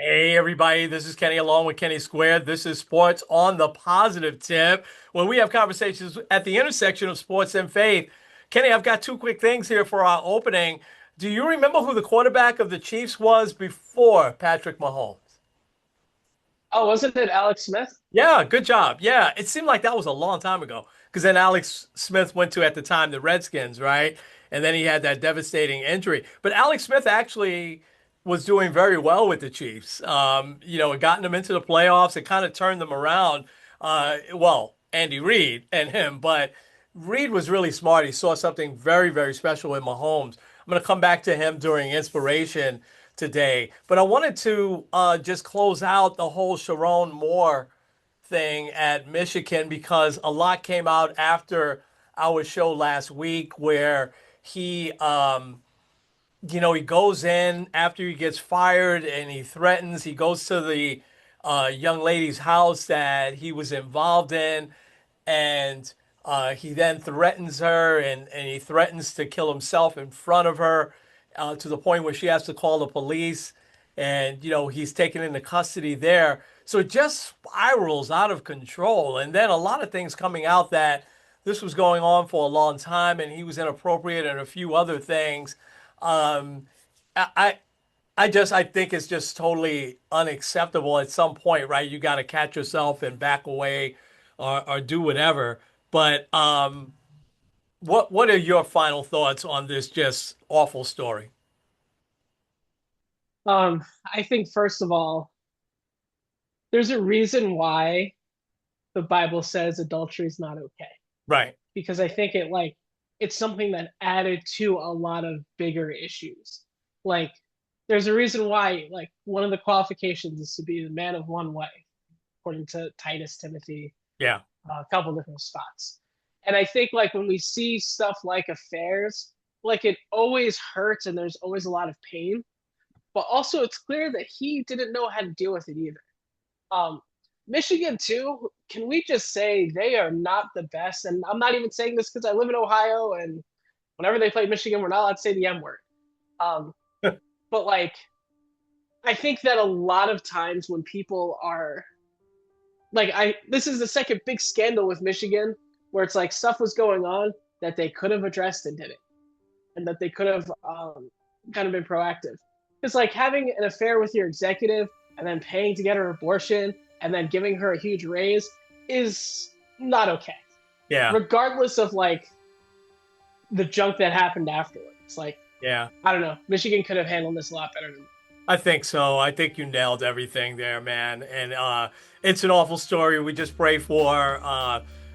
Hey everybody, this is Kenny along with Kenny Squared. This is Sports on the Positive Tip, where we have conversations at the intersection of sports and faith. Kenny, I've got two quick things here for our opening. Do you remember who the quarterback of the Chiefs was before Patrick Mahomes? Oh, wasn't it Alex Smith? Yeah, good job. Yeah, it seemed like that was a long time ago because then Alex Smith went to, at the time, the Redskins, right? And then he had that devastating injury. But Alex Smith actually was doing very well with the Chiefs. It gotten them into the playoffs. It kind of turned them around. Andy Reid and him, but Reid was really smart. He saw something very, very special in Mahomes. I'm going to come back to him during inspiration today, but I wanted to just close out the whole Sharon Moore thing at Michigan because a lot came out after our show last week where he goes in after he gets fired and he threatens. He goes to the young lady's house that he was involved in, and he then threatens her and he threatens to kill himself in front of her to the point where she has to call the police. And, he's taken into custody there. So it just spirals out of control. And then a lot of things coming out that this was going on for a long time and he was inappropriate and a few other things. Um, I, I think it's just totally unacceptable at some point, right? You got to catch yourself and back away or do whatever. But what are your final thoughts on this just awful story? I think first of all, there's a reason why the Bible says adultery is not okay. Right. Because I think it's something that added to a lot of bigger issues. Like there's a reason why one of the qualifications is to be the man of one way, according to Titus Timothy, Yeah. a couple different spots. And I think when we see stuff like affairs, it always hurts and there's always a lot of pain. But also it's clear that he didn't know how to deal with it either. Um, Michigan too. Can we just say they are not the best? And I'm not even saying this because I live in Ohio, and whenever they play Michigan, we're not allowed to say the M word. Um, but I think that a lot of times when people are this is the second big scandal with Michigan where it's stuff was going on that they could have addressed and didn't, and that they could have kind of been proactive. It's like having an affair with your executive and then paying to get her abortion and then giving her a huge raise is not okay, Yeah. regardless of the junk that happened afterwards. Yeah. I don't know. Michigan could have handled this a lot better than. I think so. I think you nailed everything there, man. And it's an awful story. We just pray for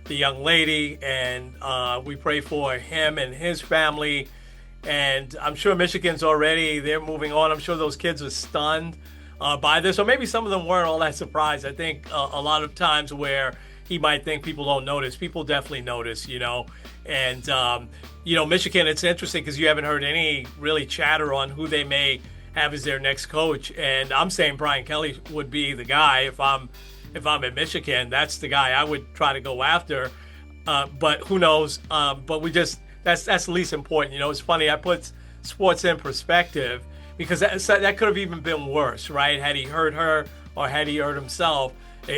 the young lady and we pray for him and his family. And I'm sure Michigan's already, they're moving on. I'm sure those kids are stunned by this, or maybe some of them weren't all that surprised. I think a lot of times where he might think people don't notice, people definitely notice. And, Michigan, it's interesting because you haven't heard any really chatter on who they may have as their next coach. And I'm saying Brian Kelly would be the guy if I'm at Michigan. That's the guy I would try to go after. But who knows? But that's the least important. It's funny. I put sports in perspective because that could have even been worse, right? Had he hurt her or had he hurt himself,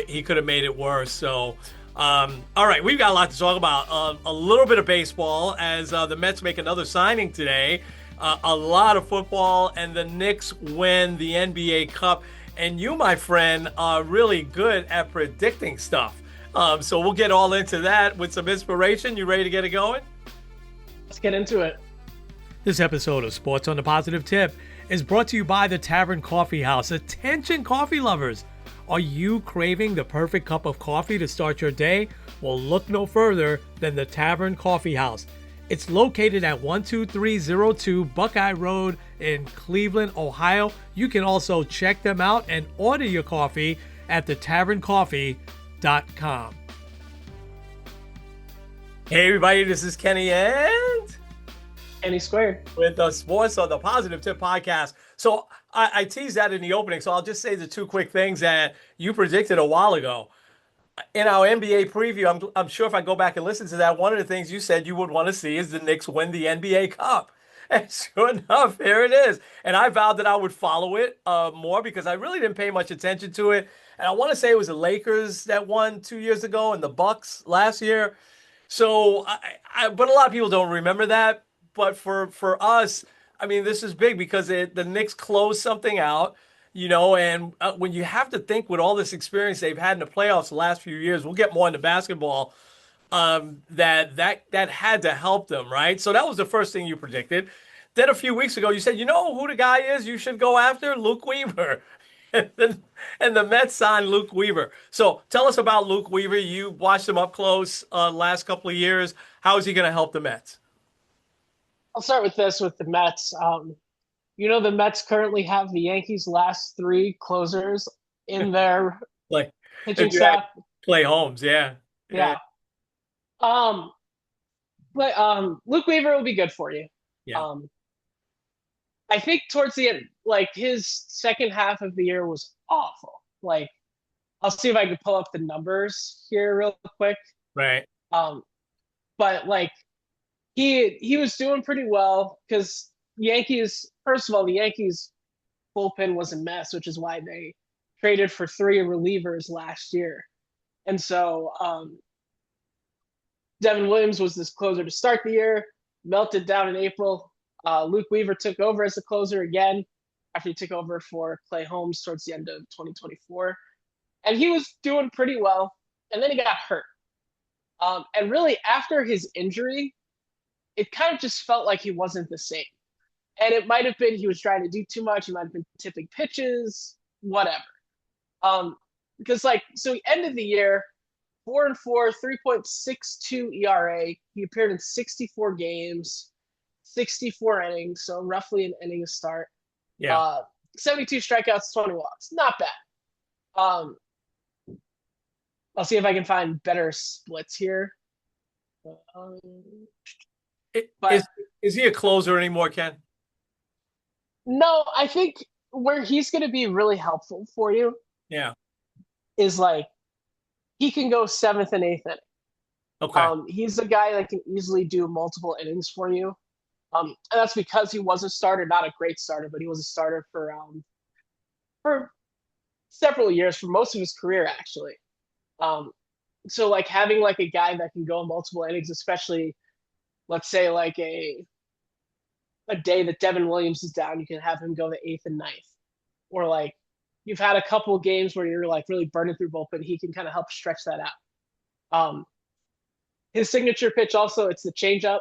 he could have made it worse. So, all right, we've got a lot to talk about. A little bit of baseball as the Mets make another signing today. A lot of football, and the Knicks win the NBA Cup. And you, my friend, are really good at predicting stuff. So we'll get all into that with some inspiration. You ready to get it going? Let's get into it. This episode of Sports on the Positive Tip is brought to you by the Tavern Coffee House. Attention, coffee lovers! Are you craving the perfect cup of coffee to start your day? Well, look no further than the Tavern Coffee House. It's located at 12302 Buckeye Road in Cleveland, Ohio. You can also check them out and order your coffee at thetaverncoffee.com. Hey everybody, this is Kenny and Kenny Squared with the Sports on the Positive Tip podcast. So I teased that in the opening, so I'll just say the two quick things that you predicted a while ago. In our NBA preview, I'm sure if I go back and listen to that, one of the things you said you would want to see is the Knicks win the NBA Cup. And sure enough, here it is. And I vowed that I would follow it more because I really didn't pay much attention to it. And I want to say it was the Lakers that won 2 years ago and the Bucks last year. So, but a lot of people don't remember that. But for us, I mean, this is big because the Knicks closed something out, and when you have to think with all this experience they've had in the playoffs the last few years, we'll get more into basketball. That had to help them, right? So that was the first thing you predicted. Then a few weeks ago, you said, you know who the guy is you should go after? Luke Weaver. And the Mets signed Luke Weaver. So tell us about Luke Weaver. You watched him up close last couple of years. How is he going to help the Mets? I'll start with this with the Mets. The Mets currently have the Yankees' last three closers in their Like pitching if you had staff. Clay Holmes, yeah, yeah, Yeah. Um, but Luke Weaver will be good for you. yeah, Um, I think towards the end, like his second half of the year was awful. Like, I'll see if I can pull up the numbers here real quick. right, Um, but like he was doing pretty well because Yankees. First of all, the Yankees bullpen was a mess, which is why they traded for three relievers last year. And so Devin Williams was this closer to start the year, melted down in April. Luke Weaver took over as the closer again after he took over for Clay Holmes towards the end of 2024. And he was doing pretty well. And then he got hurt. And really, after his injury, it kind of just felt like he wasn't the same. And it might have been he was trying to do too much. He might have been tipping pitches, whatever. Um, because so he ended the year 4-4, 3.62 ERA. He appeared in 64 games, 64 innings, so roughly an inning a start. yeah. Uh, 72 strikeouts, 20 walks. Not bad. I'll see if I can find better splits here. Um, but Is he a closer anymore, Ken? no, I think where he's going to be really helpful for you Yeah. is like he can go seventh and eighth inning. Okay. He's a guy that can easily do multiple innings for you. And that's because he was a starter, not a great starter, but he was a starter for several years, for most of his career actually. Um, so like having like a guy that can go multiple innings, especially let's say like a day that Devin Williams is down, you can have him go the eighth and ninth, or like you've had a couple of games where you're like really burning through bullpen, he can kind of help stretch that out. His signature pitch also, it's the changeup.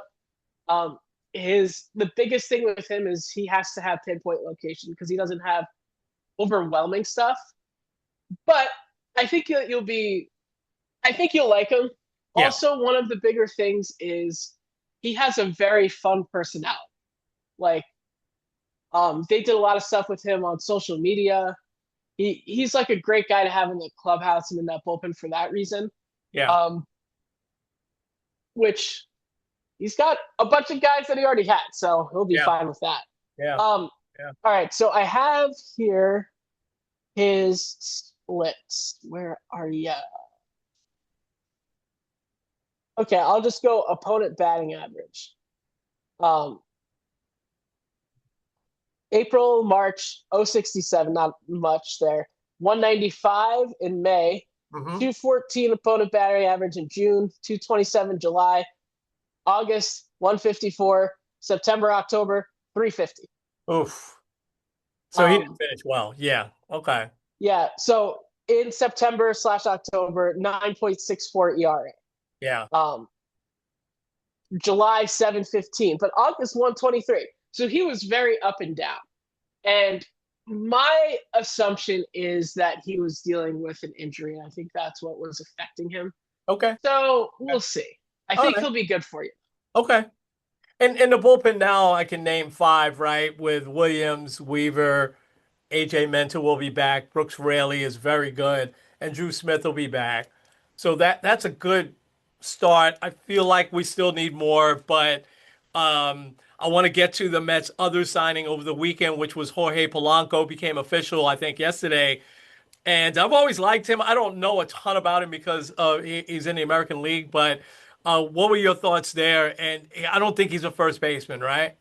The biggest thing with him is he has to have pinpoint location because he doesn't have overwhelming stuff. But I think I think you'll like him. Yeah. Also, one of the bigger things is he has a very fun personality. Like, they did a lot of stuff with him on social media. He's like a great guy to have in the clubhouse and in that bullpen for that reason. Yeah. Um, which he's got a bunch of guys that he already had, so he'll be Yeah. fine with that. Yeah. Um, Yeah. all right, so I have here his splits. Where are you? Okay, I'll just go opponent batting average. Um, April, March, 067, not much there. 195 in May, Hmm. 214 opponent batting average in June, 227 July, August, 154, September, October, 350. Oof. So he didn't Um, finish well. Yeah. Okay. yeah, so in September/October, 9.64 ERA. Yeah. July 715, but August 123. So he was very up and down. And my assumption is that he was dealing with an injury. And I think that's what was affecting him. Okay. So Okay. we'll see. I All think right. he'll be good for you. Okay. And in the bullpen now, I can name five, right? With Williams, Weaver, AJ Minter will be back. Brooks Raley is very good, and Drew Smith will be back. So that's a good start. I feel like we still need more, but I want to get to the Mets' other signing over the weekend, which was Jorge Polanco, became official, I think, yesterday. And I've always liked him. I don't know a ton about him because he's in the American League, but what were your thoughts there? And I don't think he's a first baseman, right?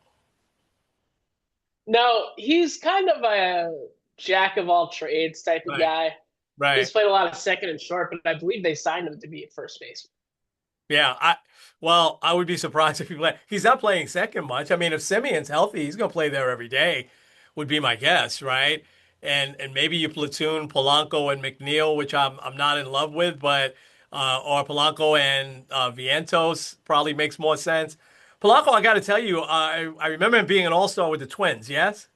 No, he's kind of a jack of all trades type of Right. guy. He's Right. played a lot of second and short, but I believe they signed him to be at first base. Yeah, I would be surprised if he play. He's not playing second much. I mean, if Simeon's healthy, he's going to play there every day, would be my guess, right? And maybe you platoon Polanco and McNeil, which I'm not in love with, but or Polanco and Vientos probably makes more sense. Polanco, I got to tell you, I remember him being an all-star with the Twins. Yes.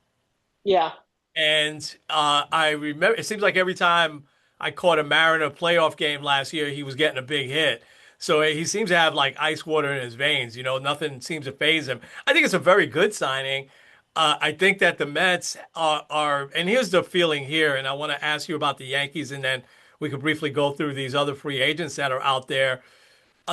Yeah, And I remember it seems like every time I caught a Mariner playoff game last year, he was getting a big hit. So he seems to have like ice water in his veins. Nothing seems to phase him. I think it's a very good signing. I think that the Mets and here's the feeling here, and I want to ask you about the Yankees, and then we could briefly go through these other free agents that are out there.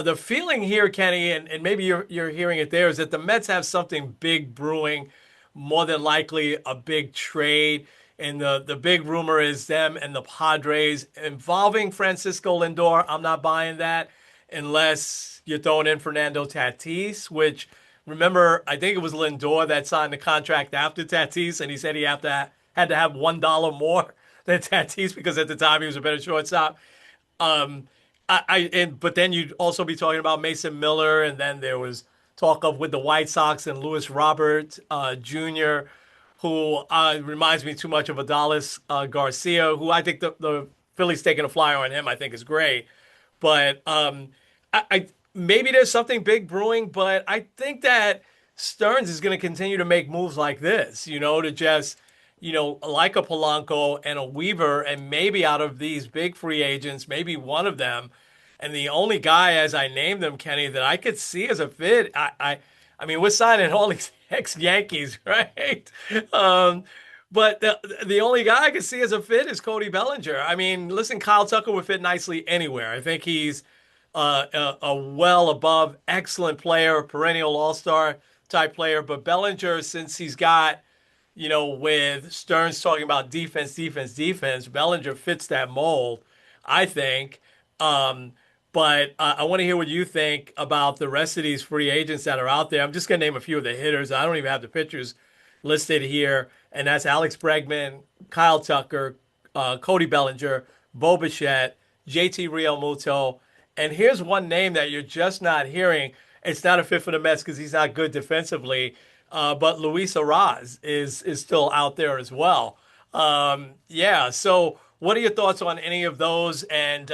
The feeling here, Kenny, and maybe you're hearing it there, is that the Mets have something big brewing, more than likely a big trade. And the big rumor is them and the Padres involving Francisco Lindor. I'm not buying that unless you're throwing in Fernando Tatis, which remember, I think it was Lindor that signed the contract after Tatis, and he said he had to have $1 more than Tatis because at the time he was a better shortstop. Um, but then you'd also be talking about Mason Miller, and then there was talk of with the White Sox and Luis Robert Jr., who reminds me too much of Adolis Garcia, who I think the Phillies taking a flyer on him. I think is great, but I maybe there's something big brewing, but I think that Stearns is going to continue to make moves like this, to just, like a Polanco and a Weaver, and maybe out of these big free agents, maybe one of them. And the only guy, as I named them, Kenny, that I could see as a fit, I mean, we're signing all these ex-Yankees, right? Um, but the only guy I could see as a fit is Cody Bellinger. I mean, listen, Kyle Tucker would fit nicely anywhere. I think he's a well above excellent player, perennial all-star type player. But Bellinger, since he's got, with Stearns talking about defense, defense, defense, Bellinger fits that mold, I think. Um, but I want to hear what you think about the rest of these free agents that are out there. I'm just going to name a few of the hitters. I don't even have the pitchers listed here, and that's Alex Bregman, Kyle Tucker, Cody Bellinger, Bo Bichette, JT Realmuto. And here's one name that you're just not hearing. It's not a fit for the Mets because he's not good defensively. But Luis Arraez is still out there as well. Yeah. So, what are your thoughts on any of those? And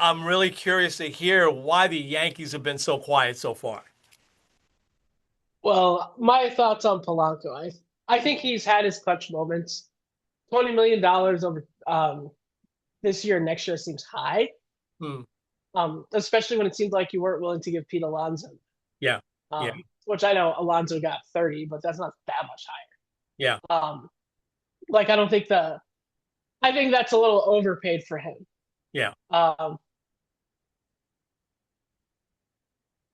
I'm really curious to hear why the Yankees have been so quiet so far. well, my thoughts on Polanco. I think he's had his clutch moments. $20 million over this year, next year seems high. Hmm. Especially when it seemed like you weren't willing to give Pete Alonso. Yeah. Yeah. Which I know Alonso got 30, but that's not that much Yeah. higher. Like I don't think the I think that's a little overpaid for him. Yeah. Um,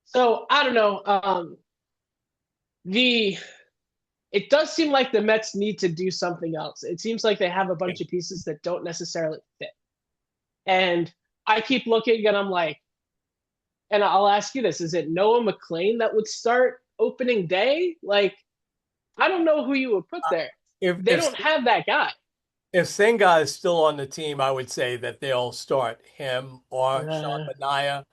so I don't know. The It does seem like the Mets need to do something else. It seems like they have a Yeah. bunch of pieces that don't necessarily fit. And I keep looking and I'm like, and I'll ask you this, is it Noah McLean that would start opening day? Like, I don't know who you would put there. If They if don't have that guy. if Senga is still on the team, I would say that they'll start him or Sean Uh, Manaea.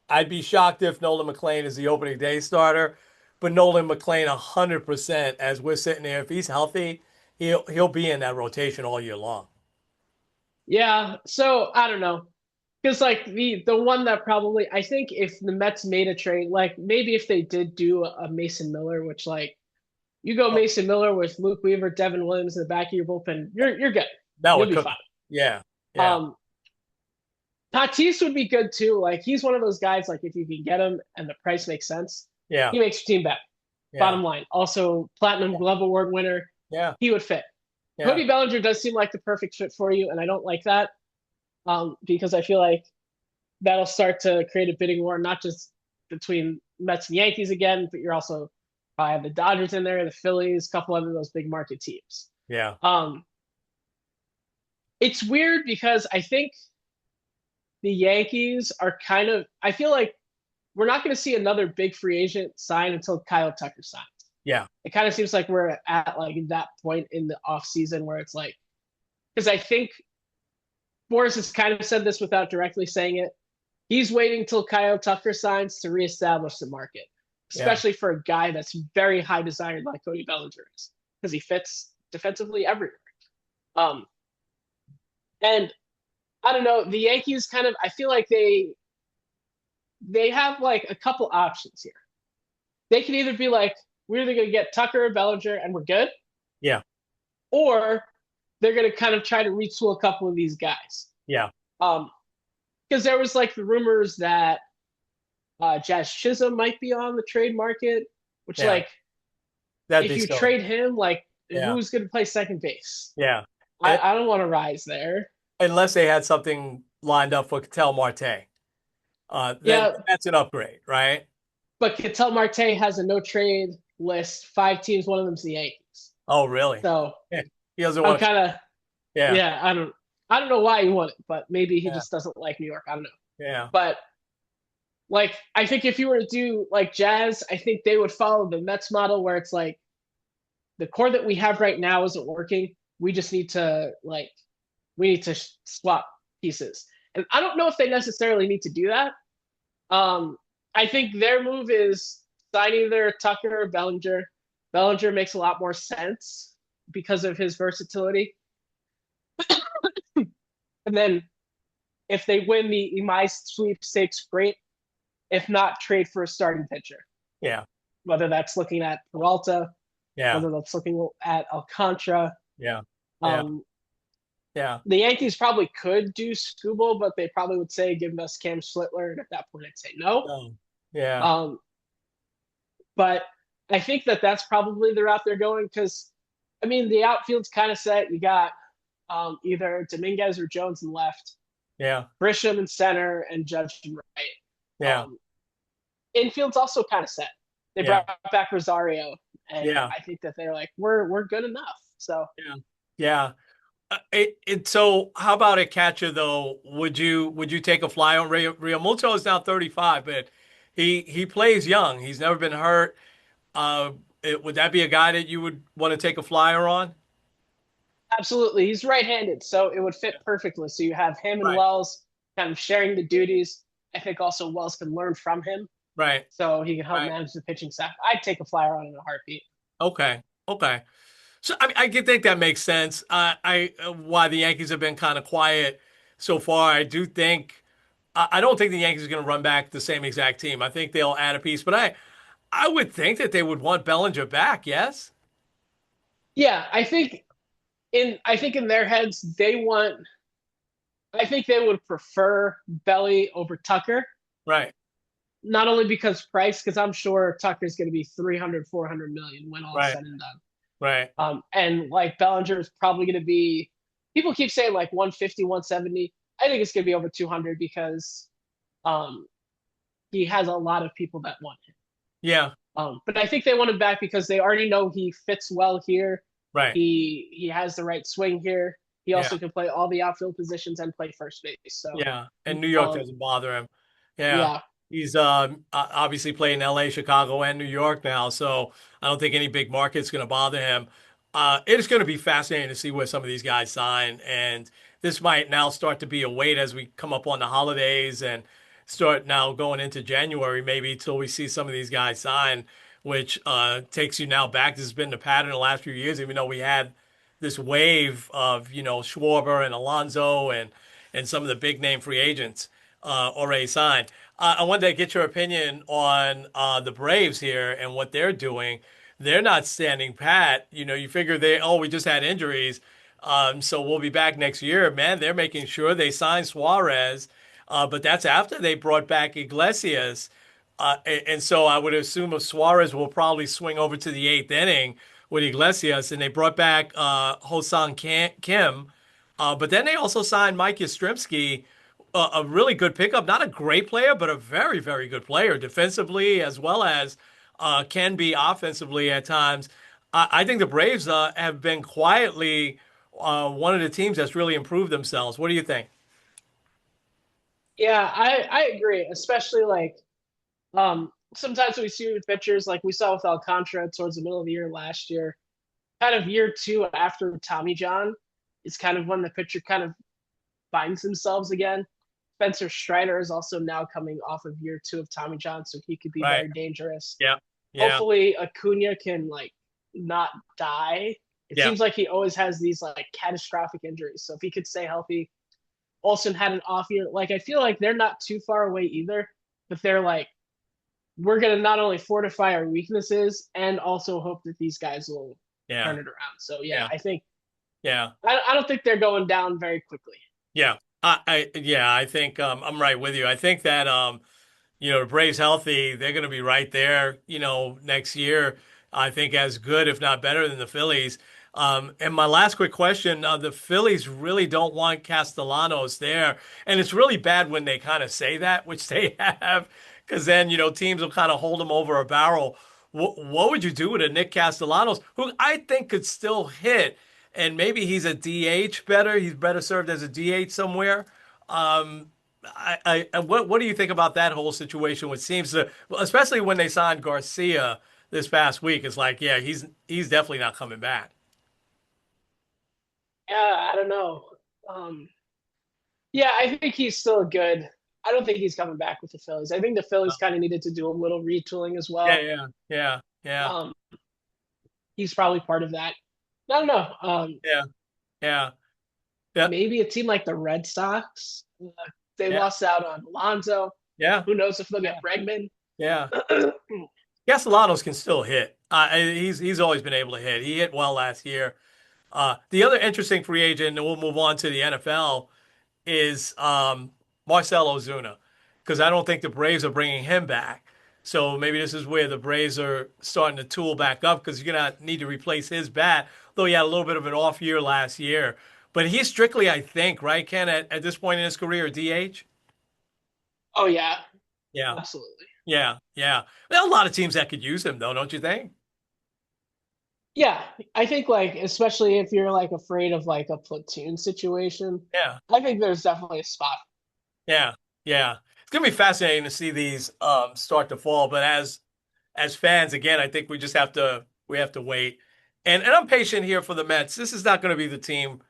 I'd be shocked if Nolan McLean is the opening day starter, but Nolan McLean 100% as we're sitting there, if he's healthy, he'll be in that rotation all year long. yeah, so I don't know. Because like the one that probably I think if the Mets made a trade, like maybe if they did do a Mason Miller, which like you go Oh, Mason Miller with Luke Weaver, Devin Williams in the back of your bullpen, you're good. that You'll would be cook fine. it. Yeah, yeah, Um, Tatis would be good too. Like he's one of those guys. Like if you can get him and the price makes sense, yeah, he makes your team better. yeah, Bottom line. Also, Platinum Glove Award winner. yeah, He would fit. yeah, Cody Bellinger does seem like the perfect fit for you, and I don't like that because I feel like that'll start to create a bidding war, not just between Mets and Yankees again, but you're also probably have the Dodgers in there, the Phillies, a couple of those big market teams. yeah, Um, it's weird because I think the Yankees are kind of. I feel like we're not going to see another big free agent sign until Kyle Tucker signs. Yeah. It kind of seems like we're at like that point in the off season where it's like, because I think Boris has kind of said this without directly saying it. He's waiting till Kyle Tucker signs to reestablish the market, Yeah. especially for a guy that's very high desired like Cody Bellinger is, because he fits defensively everywhere. Um, and I don't know, the Yankees kind of I feel like they have like a couple options here. They can either be like, we're either gonna get Tucker or Bellinger and we're good, Yeah. or they're gonna kind of try to retool a couple of these guys. Yeah. Um, because there was like the rumors that Jazz Chisholm might be on the trade market, which Yeah. like That'd if be you silly. trade him, like Yeah. who's gonna play second base? Yeah. I, And, I don't want to rise there. unless they had something lined up for Ketel Marte, then Yeah, that's an upgrade, right? but Ketel Marte has a no trade list, 5 teams, one of them's the Yankees. Oh, really? So Yeah. He doesn't I'm want to. kind of Yeah. yeah, I don't know why he won it, but maybe he Yeah. just doesn't like New York. I don't know. Yeah. But like I think if you were to do like Jazz, I think they would follow the Mets model where it's like the core that we have right now isn't working. We just need to like we need to swap pieces. And I don't know if they necessarily need to do that. Um, I think their move is signing either Tucker or Bellinger. Bellinger makes a lot more sense because of his versatility. And then if they win the Imai sweepstakes, great. If not, trade for a starting pitcher. Yeah. Whether that's looking at Peralta, Yeah. whether that's looking at Alcantara. Yeah. Yeah. Um, Yeah. the Yankees probably could do Scooble, but they probably would say, give us Cam Slittler. And at that point, I'd say no. Oh, yeah. Um, but I think that that's probably the route they're going because, I mean, the outfield's kind of set. You got either Dominguez or Jones in left, Yeah. Grisham in center, and Judge in right. Yeah. Infield's also kind of set. They Yeah. brought back Rosario, and Yeah. I think that they're like, we're good enough. So Yeah. Yeah. So how about a catcher though? Would you take a flyer on Rio Muto is now 35, but he plays young. He's never been hurt. Would that be a guy that you would want to take a flyer on? absolutely, he's right-handed, so it would fit perfectly. So you have him and Right. Wells kind of sharing the duties. I think also Wells can learn from him, Right. so he can help Right. manage the pitching staff. I'd take a flyer on in a heartbeat. Okay. Okay. So I mean, I can think that makes sense. I why the Yankees have been kind of quiet so far. I do think I don't think the Yankees are going to run back the same exact team. I think they'll add a piece, but I would think that they would want Bellinger back. Yes. Yeah, I think in their heads they want. I think they would prefer Belly over Tucker, Right. not only because price, because I'm sure Tucker's going to be 300, 400 million when all is Right. said and done. Right. And like Bellinger is probably going to be, people keep saying like 150, 170. I think it's going to be over 200 because um, he has a lot of people that want him. Yeah. But I think they want him back because they already know he fits well here. Right. He has the right swing here. He Yeah. also can play all the outfield positions and play first base. So Yeah. And New York um, doesn't bother him. Yeah. yeah, He's obviously playing LA, Chicago, and New York now, so I don't think any big market's going to bother him. It is going to be fascinating to see where some of these guys sign, and this might now start to be a wait as we come up on the holidays and start now going into January, maybe till we see some of these guys sign, which takes you now back. This has been the pattern the last few years, even though we had this wave of Schwarber and Alonso and some of the big name free agents already signed. I wanted to get your opinion on the Braves here and what they're doing. They're not standing pat. You figure we just had injuries, so we'll be back next year. Man, they're making sure they sign Suarez, but that's after they brought back Iglesias. And so I would assume Suarez will probably swing over to the eighth inning with Iglesias, and they brought back Ho-Sang Kim. But then they also signed Mike Yastrzemski, a really good pickup. Not a great player, but a very, very good player defensively as well as can be offensively at times. I think the Braves have been quietly one of the teams that's really improved themselves. What do you think? yeah, I agree. Especially like Sometimes we see with pitchers like we saw with Alcantara towards the middle of the year last year, kind of year two after Tommy John is kind of when the pitcher kind of finds themselves again. Spencer Strider is also now coming off of year two of Tommy John, so he could be Right. very dangerous. Yeah. Yeah. Hopefully, Acuna can like not die. It Yeah. seems like he always has these like catastrophic injuries. So if he could stay healthy, Olsen had an off year. Like I feel like they're not too far away either, but they're like we're gonna not only fortify our weaknesses and also hope that these guys will Yeah. turn it around. So yeah, Yeah. I think Yeah. I don't think they're going down very quickly. Yeah. I think I'm right with you. I think that the Braves healthy, they're going to be right there, next year. I think as good, if not better, than the Phillies. And my last quick question: the Phillies really don't want Castellanos there, and it's really bad when they kind of say that, which they have, because then teams will kind of hold them over a barrel. What would you do with a Nick Castellanos, who I think could still hit, and maybe he's a DH better? He's better served as a DH somewhere. Um, what do you think about that whole situation? Which seems to, especially when they signed Garcia this past week, it's like, yeah, he's definitely not coming back. Yeah, I don't know. Yeah, I think he's still good. I don't think he's coming back with the Phillies. I think the Phillies kind of needed to do a little retooling as Yeah, well. yeah, yeah, yeah, Um, he's probably part of that. I don't know. yeah, yeah, yeah, Maybe a team like the Red Sox. They yeah, lost out on Alonso. yeah, Who knows if they'll yeah, get Bregman? yeah. Castellanos can still hit. He's always been able to hit. He hit well last year. The other interesting free agent, and we'll move on to the NFL, is Marcell Ozuna, because I don't think the Braves are bringing him back. So maybe this is where the Braves are starting to tool back up because you're gonna need to replace his bat. Though he had a little bit of an off year last year, but he's strictly, I think, right, Ken, at this point in his career, DH. Oh yeah, Yeah, absolutely. yeah, yeah. There are a lot of teams that could use him, though, don't you think? Yeah, I think like especially if you're like afraid of like a platoon situation, Yeah, I think there's definitely a spot. yeah, yeah. It's gonna be fascinating to see these start to fall, but as fans, again, I think we have to wait. And I'm patient here for the Mets. This is not going to be the team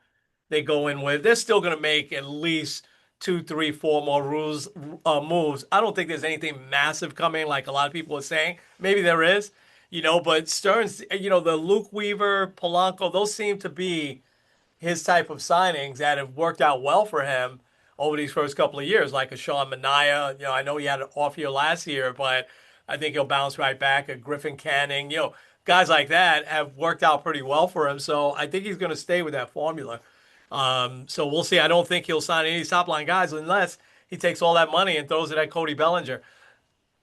they go in with. They're still going to make at least two, three, four more moves. I don't think there's anything massive coming, like a lot of people are saying. Maybe there is, but Stearns, the Luke Weaver, Polanco, those seem to be his type of signings that have worked out well for him over these first couple of years, like a Sean Manaea. I know he had an off year last year, but I think he'll bounce right back. A Griffin Canning, guys like that have worked out pretty well for him. So I think he's going to stay with that formula. So we'll see. I don't think he'll sign any top line guys unless he takes all that money and throws it at Cody Bellinger.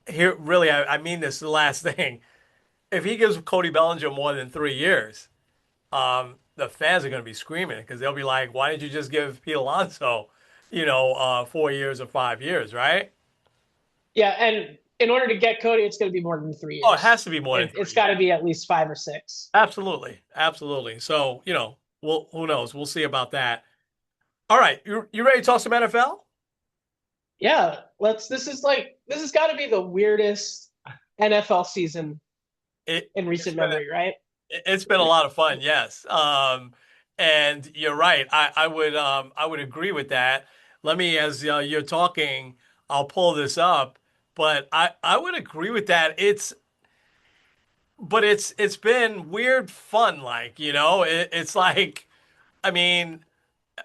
Here, really, I mean this the last thing. If he gives Cody Bellinger more than 3 years, the fans are going to be screaming because they'll be like, "Why didn't you just give Pete Alonso, 4 years or 5 years, right?" Yeah, and in order to get Cody, it's going to be more than three Oh, it years. has to be more than It's 3 years. got to be at least 5 or 6. Absolutely, absolutely. So well, who knows? We'll see about that. All right, you ready to talk some NFL? Yeah, let's. This has got to be the weirdest NFL season It in it's recent been a, memory, right? it's been a lot of fun, yes. And you're right. I would agree with that. Let me, as you're talking, I'll pull this up. But I would agree with that. It's been weird fun, like, it's like, I mean,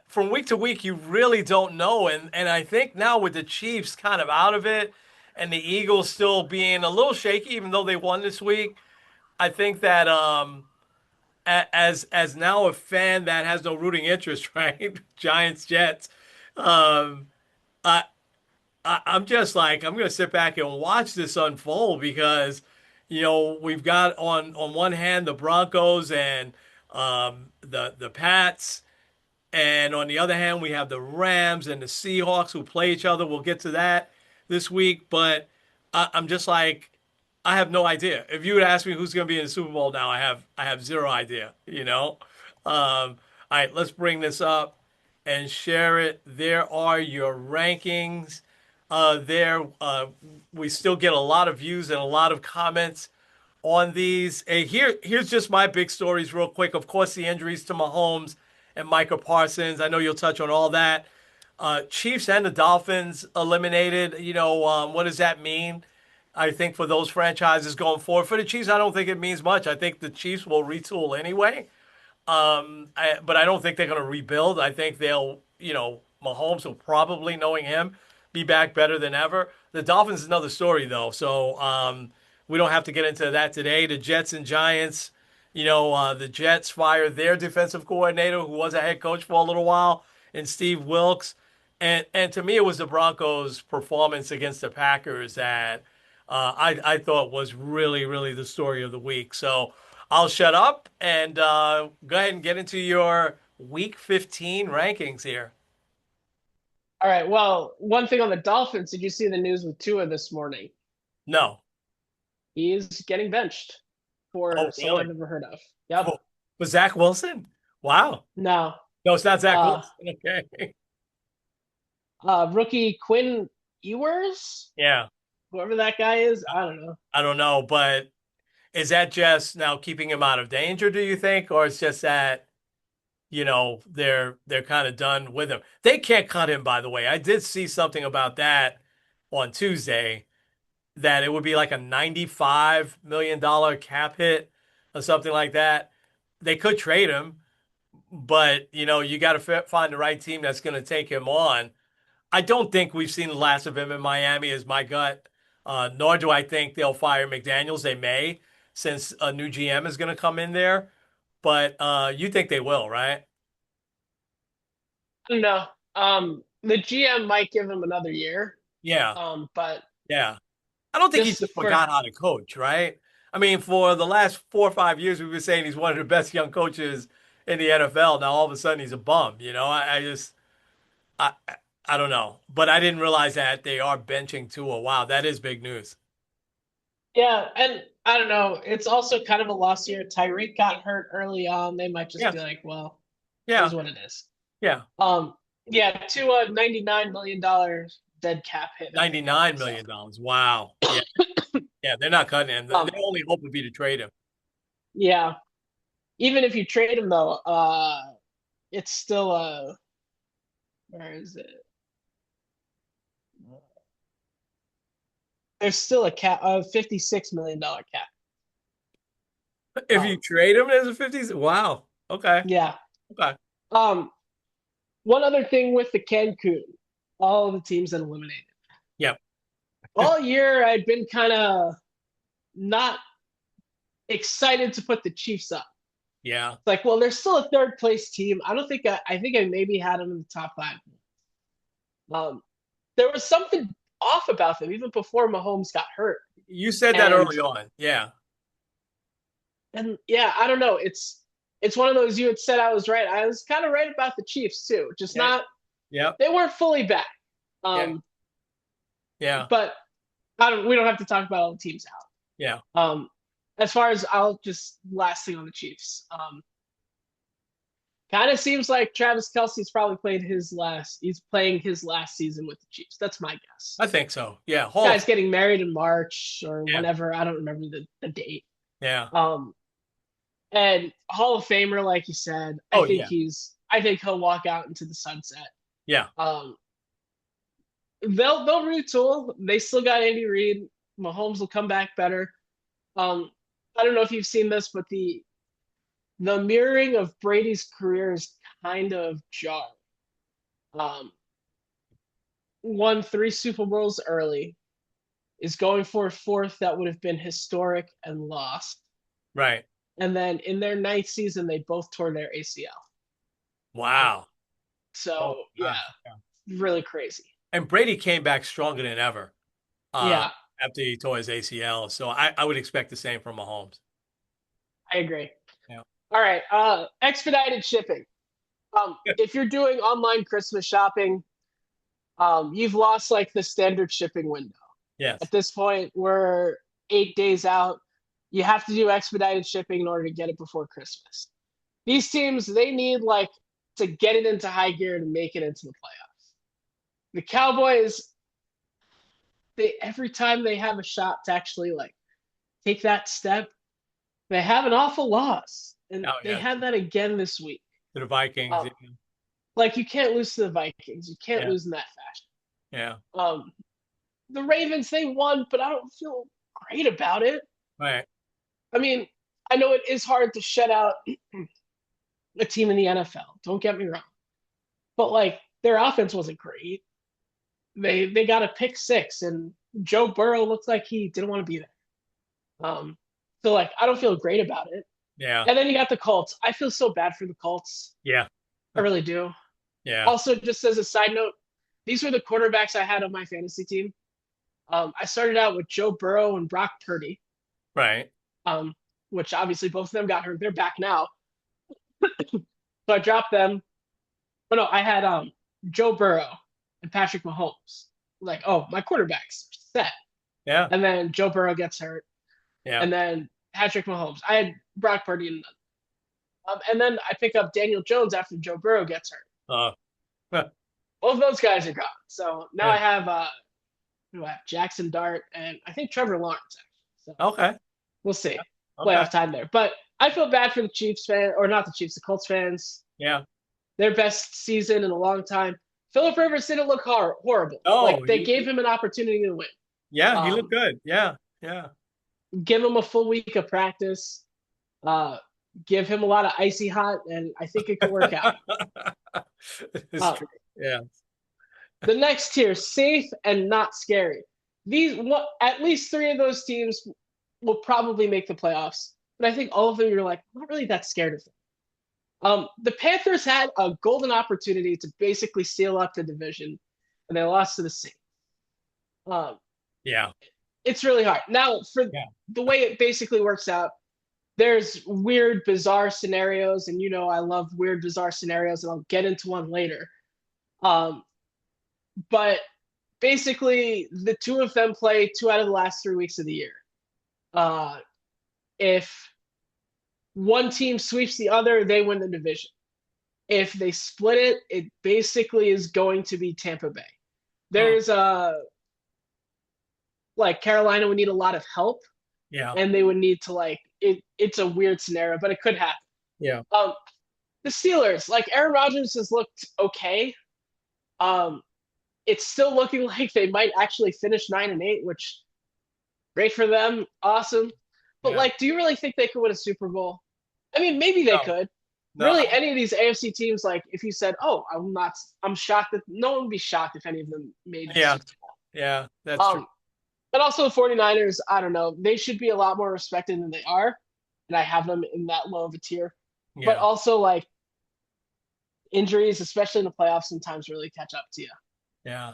from week to week you really don't know, and I think now with the Chiefs kind of out of it and the Eagles still being a little shaky even though they won this week, I think that as now a fan that has no rooting interest, right? Giants, Jets, um I I'm just like I'm gonna sit back and watch this unfold because we've got on one hand the Broncos and the Pats, and on the other hand we have the Rams and the Seahawks who play each other. We'll get to that this week, but I'm just like I have no idea. If you would ask me who's going to be in the Super Bowl now, I have zero idea. All right, let's bring this up and share it. There are your rankings. there. We still get a lot of views and a lot of comments on these. Here's just my big stories real quick. Of course, the injuries to Mahomes and Micah Parsons. I know you'll touch on all that. Chiefs and the Dolphins eliminated. What does that mean? I think for those franchises going forward. For the Chiefs, I don't think it means much. I think the Chiefs will retool anyway. But I don't think they're going to rebuild. I think Mahomes will probably, knowing him, be back better than ever. The Dolphins is another story, though. So we don't have to get into that today. The Jets and Giants, the Jets fired their defensive coordinator, who was a head coach for a little while, and Steve Wilks. And to me, it was the Broncos' performance against the Packers that I thought was really, really the story of the week. So I'll shut up and go ahead and get into your Week 15 rankings here. All right. Well, one thing on the Dolphins, did you see the news with Tua this morning? No. He is getting benched for Oh, someone I've really? never heard of. Yep. Oh, was Zach Wilson? Wow. No. No, it's not Zach Uh, Wilson. Okay. Rookie Quinn Ewers, Yeah. whoever that guy is, I don't know. I don't know, but is that just now keeping him out of danger, do you think? Or it's just that, they're kind of done with him. They can't cut him, by the way. I did see something about that on Tuesday that it would be like a $95 million cap hit or something like that. They could trade him, but you got to find the right team that's going to take him on. I don't think we've seen the last of him in Miami, is my gut. Nor do I think they'll fire McDaniels. They may, since a new GM is going to come in there. But you think they will, right? I don't know. The GM might give him another year. Yeah, But yeah. I don't think he just just for forgot how to coach, right? I mean, for the last 4 or 5 years, we've been saying he's one of the best young coaches in the NFL. Now all of a sudden he's a bum. I just I I don't know, but I didn't realize that they are benching Tua. Wow, that is big news. yeah, and I don't know. It's also kind of a lost year. Tyreek got hurt early on. They might just Yeah, be like, well, yeah, here's what it is. yeah. Um, yeah, to a $99 million dead cap hit if they cut him. $99 So, million. Wow. Yeah, yeah. They're not cutting him. Their um, only hope would be to trade him. yeah. Even if you trade him though, it's still a where is it? There's still a cap, a $56 million cap. If you Um, trade him as a 50s, wow. Okay. yeah. Okay. Um, one other thing with the Cancun, all the teams that eliminated. Yeah. All year I'd been kind of not excited to put the Chiefs up. Yeah. It's like, well, they're still a third place team. I don't think I think I maybe had them in the top five. Um, there was something off about them even before Mahomes got hurt. You said that And early on. Yeah. and yeah, I don't know. It's one of those you had said I was right. I was kind of right about the Chiefs too. Just Yeah. not Yeah. they weren't fully back. Yeah. Um, Yeah. but I don't. We don't have to talk about all the teams Yeah. out. As far as I'll just last thing on the Chiefs. Kind of seems like Travis Kelsey's probably played his last. He's playing his last season with the Chiefs. That's my guess. I think so. Yeah. Hall of Guy's getting married in March or Yeah. whenever. I don't remember the date. Yeah. Um, and Hall of Famer, like you said, Oh yeah. I think he'll walk out into the sunset. Yeah. Um, they'll retool. They still got Andy Reid. Mahomes will come back better. Um, I don't know if you've seen this, but the mirroring of Brady's career is kind of jarring. Um, won three Super Bowls early, is going for a fourth that would have been historic and lost. Right. And then in their ninth season, they both tore their ACL. Wow. Oh So yeah, gosh. Yeah. really crazy. And Brady came back stronger than ever uh, Yeah, after he tore his ACL. So I would expect the same from Mahomes. I agree. Yeah. All right, expedited shipping. If you're doing online Christmas shopping, you've lost like the standard shipping window. At Yes. this point, we're 8 days out. You have to do expedited shipping in order to get it before Christmas. These teams, they need like to get it into high gear to make it into the playoffs. The Cowboys, they every time they have a shot to actually like take that step, they have an awful loss, and Oh they yeah, had that again this week. to the Vikings. Um, like you can't lose to the Vikings. You can't Yeah, lose in that fashion. yeah, The Ravens they won, but I don't feel great about it. right. I mean, I know it is hard to shut out a team in the NFL. Don't get me wrong, but like their offense wasn't great. They got a pick six, and Joe Burrow looked like he didn't want to be there. Um, so like I don't feel great about it. Yeah, And then you got the Colts. I feel so bad for the Colts. yeah, I really do. yeah. Also, just as a side note, these were the quarterbacks I had on my fantasy team. I started out with Joe Burrow and Brock Purdy, Right. um, which obviously both of them got hurt. They're back now. So I dropped them. Oh no, I had Joe Burrow and Patrick Mahomes. Like, oh, my quarterbacks are set. Yeah, And then Joe Burrow gets hurt. yeah. And then Patrick Mahomes. I had Brock Purdy and then I pick up Daniel Jones after Joe Burrow gets hurt. Uh, Both of those guys are gone. So now I yeah. have who do I have? Jackson Dart and I think Trevor Lawrence actually. So Okay. we'll see. Okay. Playoff time there. But I feel bad for the Chiefs fan or not the Chiefs, the Colts fans. Yeah. Their best season in a long time. Philip Rivers didn't look horrible. Oh, Like they gave him an opportunity to win. yeah, he looked Um, good. Yeah, yeah. give him a full week of practice. Uh, give him a lot of icy hot, and I think it could work out. It's Uh, true. Yeah. the next tier, safe and not scary. These what at least three of those teams will probably make the playoffs, but I think all of them you're like not really that scared of them. The Panthers had a golden opportunity to basically seal up the division, and they lost to the Saints. Um, Yeah. it's really hard now for Yeah. the way it basically works out. There's weird, bizarre scenarios, and you know I love weird, bizarre scenarios, and I'll get into one later. Um, but basically, the two of them play 2 out of the last 3 weeks of the year. Uh, if one team sweeps the other, they win the division. If they split it, it basically is going to be Tampa Bay. Hmm. There's like Carolina would need a lot of help, Yeah. and they would need to like it. It's a weird scenario, but it could happen. Yeah. The Steelers, like Aaron Rodgers has looked okay. Um, it's still looking like they might actually finish 9-8, which great for them, awesome. But Yeah. like, do you really think they could win a Super Bowl? I mean, maybe they No. could. No. Really, any of these AFC teams, like if you said, "Oh, I'm not," I'm shocked that no one would be shocked if any of them made the Yeah. Super Yeah. That's Bowl. true. But also the 49ers, I don't know, they should be a lot more respected than they are, and I have them in that low of a tier. But Yeah. also like injuries, especially in the playoffs, sometimes really catch up to you. Yeah.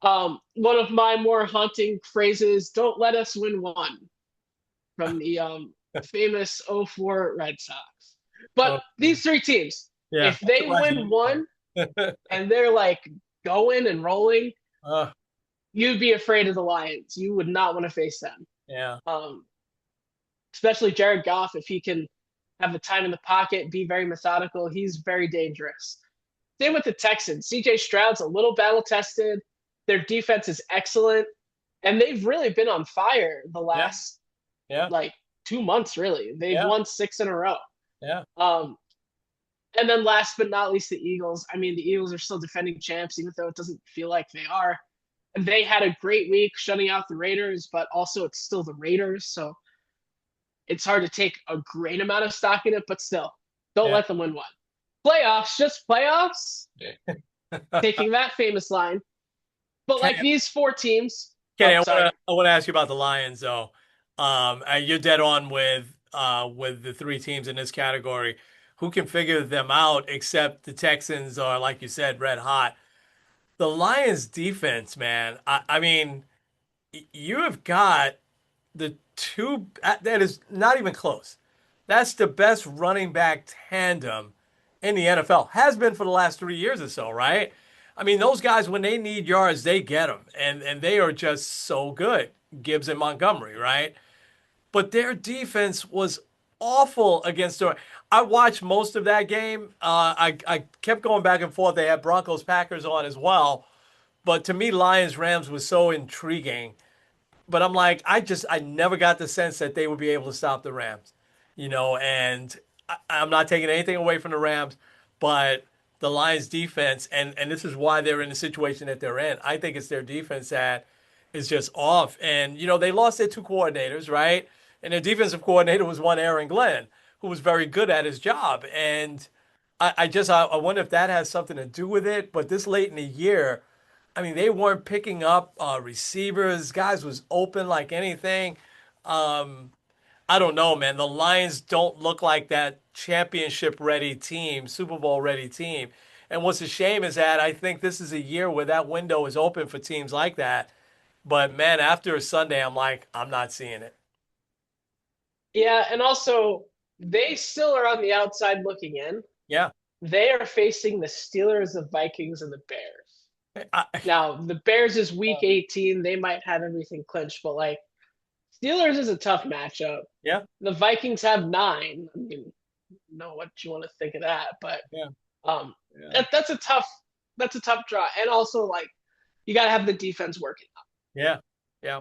One of my more haunting phrases, don't let us win one, from the famous '04 Red Sox. But Oh, these three teams, yeah. if I'm they surprised win you one didn't know. and they're like going and rolling, Uh, you'd be afraid of the Lions. You would not want to face them. yeah. Um, especially Jared Goff, if he can have the time in the pocket, be very methodical, he's very dangerous. Same with the Texans. CJ Stroud's a little battle tested. Their defense is excellent, and they've really been on fire the Yeah. last Yeah. like 2 months. Really, they've Yeah. won six in a row. Yeah. Um, and then last but not least, the Eagles. I mean, the Eagles are still defending champs, even though it doesn't feel like they are. And they had a great week shutting out the Raiders, but also it's still the Raiders, so it's hard to take a great amount of stock in it. But still, don't Yeah. let them win one. Playoffs, just playoffs. Taking that famous line. But like Kenny, these four teams, Kenny, oh, sorry. I want to ask you about the Lions though. You're dead on with the three teams in this category. Who can figure them out except the Texans are, like you said, red hot. The Lions defense, man. I mean, you have got the two that is not even close. That's the best running back tandem in the NFL. Has been for the last 3 years or so, right? I mean, those guys when they need yards, they get them, and they are just so good. Gibbs and Montgomery, right? But their defense was awful against the. I watched most of that game. I kept going back and forth. They had Broncos Packers on as well, But to me, Lions Rams was so intriguing. But I'm like, I never got the sense that they would be able to stop the Rams, and I'm not taking anything away from the Rams, but the Lions defense, and this is why they're in the situation that they're in. I think it's their defense that is just off. And, they lost their two coordinators, right? And their defensive coordinator was one Aaron Glenn, who was very good at his job. And I wonder if that has something to do with it. But this late in the year, I mean, they weren't picking up receivers. Guys was open like anything. I don't know, man. The Lions don't look like that championship ready team, Super Bowl ready team. And what's a shame is that I think this is a year where that window is open for teams like that. But man, after a Sunday, I'm like, I'm not seeing it. Yeah, and also they still are on the outside looking in. Yeah. They are facing the Steelers, the Vikings, and the Bears. I, Now, the Bears is week 18. They might have everything clinched, but like Steelers is a tough matchup. yeah. The Vikings have 9. I mean, know what you want to think of that, but Yeah. um Yeah. that's a tough draw. And also like you gotta have the defense working. Yeah. Yeah.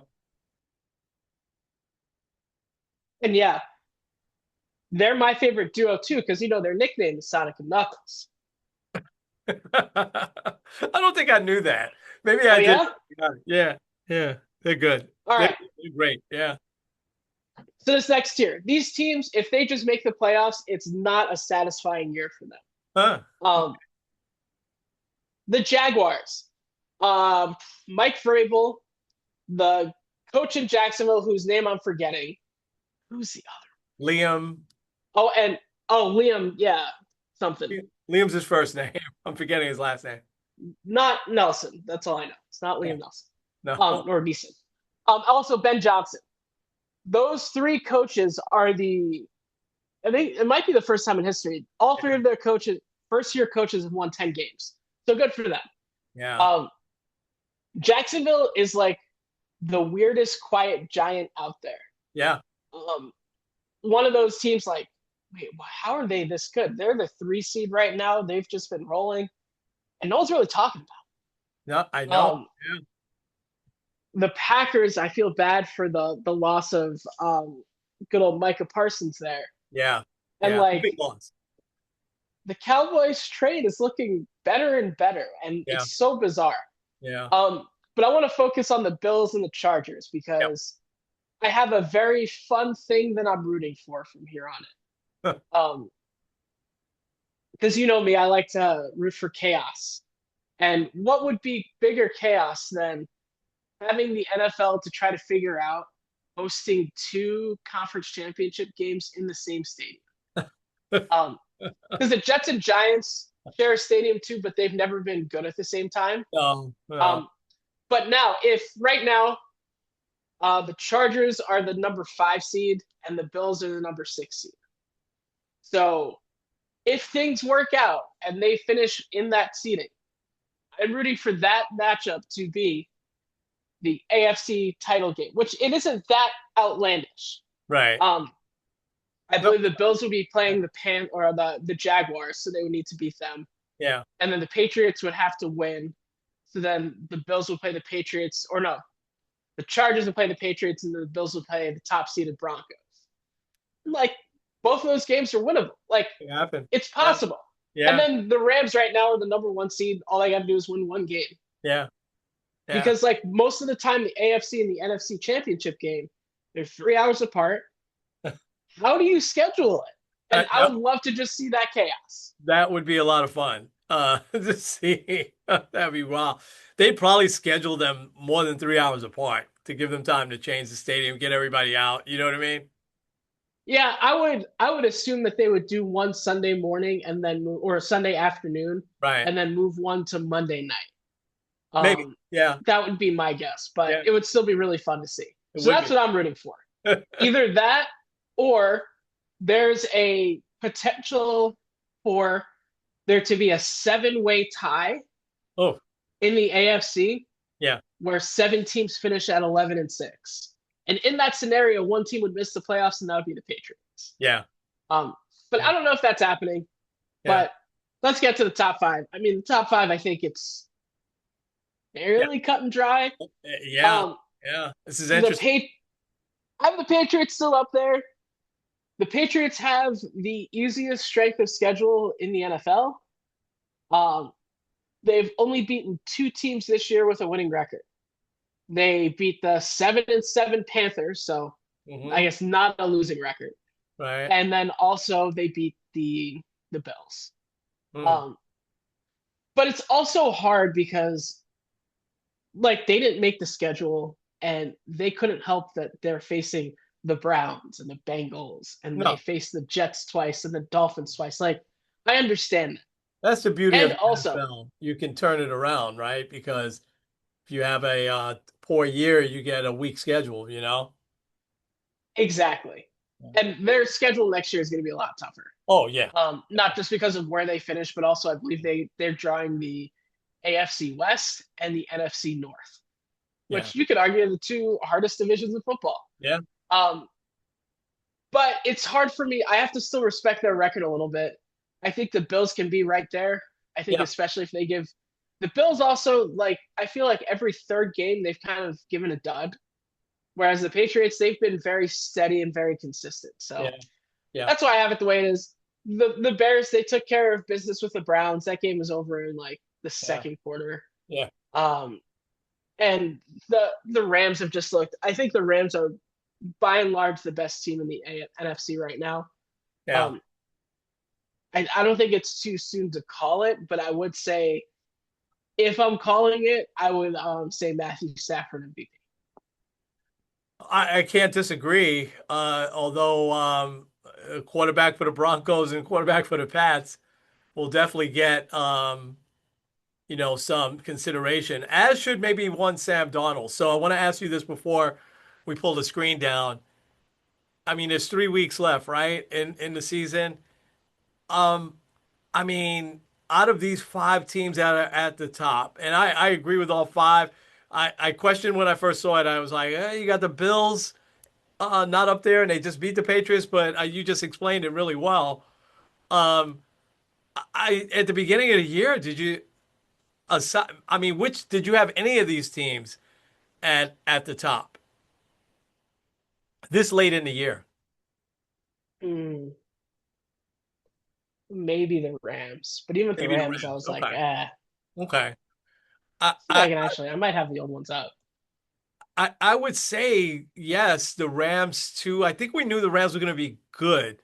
And yeah, they're my favorite duo too, because their nickname is Sonic and Knuckles. I don't think I knew that. Maybe Oh I did. yeah? Yeah. Yeah. They're good. All They're, right. they're great. Yeah. So this next year, these teams, if they just make the playoffs, it's not a satisfying year for them. Huh. Um, the Jaguars, Mike Vrabel, the coach in Jacksonville, whose name I'm forgetting. Who's the Liam. other? Liam, yeah, something. Liam's his first name. I'm forgetting his last name. Not Nelson. That's all I know. It's not Yeah. Liam Nelson. No. Or Neeson. Also Ben Johnson. Those three coaches are I think it might be the first time in history. All three of their coaches, first year coaches, have won 10 games. So good for them. Yeah. Um, Jacksonville is like the weirdest quiet giant out there. Yeah. Um, One of those teams, like, wait, how are they this good? They're the 3 seed right now. They've just been rolling, and no one's really talking No, I about. know. The Packers, I feel bad for the loss of good old Micah Parsons there, Yeah. and Yeah. like Big loss. the Cowboys trade is looking better and better, and Yeah. it's so bizarre. Yeah. But I want to focus on the Bills and the Chargers Yep. because I have a very fun thing that I'm rooting for from here on in. Because you know me, I like to root for chaos. And what would be bigger chaos than having the NFL to try to figure out hosting 2 conference championship games in the same stadium? Because the Jets and Giants share a stadium too, but they've never been good at the same time. No. No. Um, but now, if right now the Chargers are the number 5 seed and the Bills are the number 6 seed. So if things work out and they finish in that seeding, I'm rooting for that matchup to be the AFC title game, which it isn't that outlandish. Right. I believe the Bills will be playing the Jaguars, so they would need to beat them. Yeah. And then the Patriots would have to win. So then the Bills will play the Patriots, or no, the Chargers will play the Patriots, and the Bills will play the top seeded Broncos. Like both of those games are winnable. Like It happened. it's possible. Yeah. And then the Rams right now are the number 1 seed. All they got to do is win 1 game. Yeah. Yeah. Because like most of the time, the AFC and the NFC championship game, they're 3 hours apart. How do you schedule it? And I would love to just see that chaos. That would be a lot of fun. To see. That'd be wild. They'd probably schedule them more than 3 hours apart to give them time to change the stadium, get everybody out. You know what I mean? Yeah, I would assume that they would do one Sunday morning and then or a Sunday afternoon Right. and then move one to Monday night. Maybe. Yeah. That would be my guess, but Yeah. it would still be really fun to see. It So would that's be. what I'm rooting for. Either that or there's a potential for there to be a 7-way tie Oh, in the AFC yeah. where 7 teams finish at 11-6. And in that scenario, one team would miss the playoffs, and that would be the Patriots. Yeah. But Yeah. I don't know if that's happening. Yeah. But let's get to the top 5. I mean, the top 5, I think it's Yeah. fairly cut and dry. Yeah. Um, Yeah. This is the interesting. pa- I have the Patriots still up there. The Patriots have the easiest strength of schedule in the NFL. Um, they've only beaten two teams this year with a winning record. They beat the 7-7 Panthers, so I Hmm. guess not a losing record. Right. And then also they beat the Bills. Mm. Um, but it's also hard because like they didn't make the schedule and they couldn't help that they're facing the Browns and the Bengals and they No, faced the Jets twice and the Dolphins twice. Like I understand that. that's the beauty of And the also, NFL. You can turn it around, right? Because if you have a poor year, you get a weak schedule, you know? exactly. And their schedule next year is going to be a lot tougher. Oh, yeah. Not just because of where they finish, but also I believe they're drawing the AFC West and the NFC North, Yeah. which you could argue are the two hardest divisions in football. Yeah. Um, but it's hard for me. I have to still respect their record a little bit. I think the Bills can be right there. I think Yeah. especially if they give the Bills also like I feel like every third game they've kind of given a dud, whereas the Patriots they've been very steady and very consistent. So Yeah. Yeah. that's why I have it the way it is. The Bears they took care of business with the Browns. That game was over in like the Yeah. second quarter. Yeah. Um, and the Rams have just looked. I think the Rams are by and large the best team in the NFC right now. Yeah. Um, I don't think it's too soon to call it, but I would say if I'm calling it, I would say Matthew Stafford MVP. I can't disagree. Although a quarterback for the Broncos and quarterback for the Pats will definitely get some consideration, as should maybe one Sam Darnold. So I want to ask you this before we pull the screen down. I mean, there's 3 weeks left, right, in the season. Um, I mean, out of these five teams that are at the top, and I agree with all five. I questioned when I first saw it. I was like, you got the Bills not up there, and they just beat the Patriots, but you just explained it really well. Um, I at the beginning of the year, did you? I mean, which did you have any of these teams at the top this late in the year? Mm, maybe the Rams, but even with the Maybe the Rams, I Rams. was like, Okay. eh. Okay. I, See if I I can actually. I might have the old ones up. I would say yes, the Rams too. I think we knew the Rams were going to be good,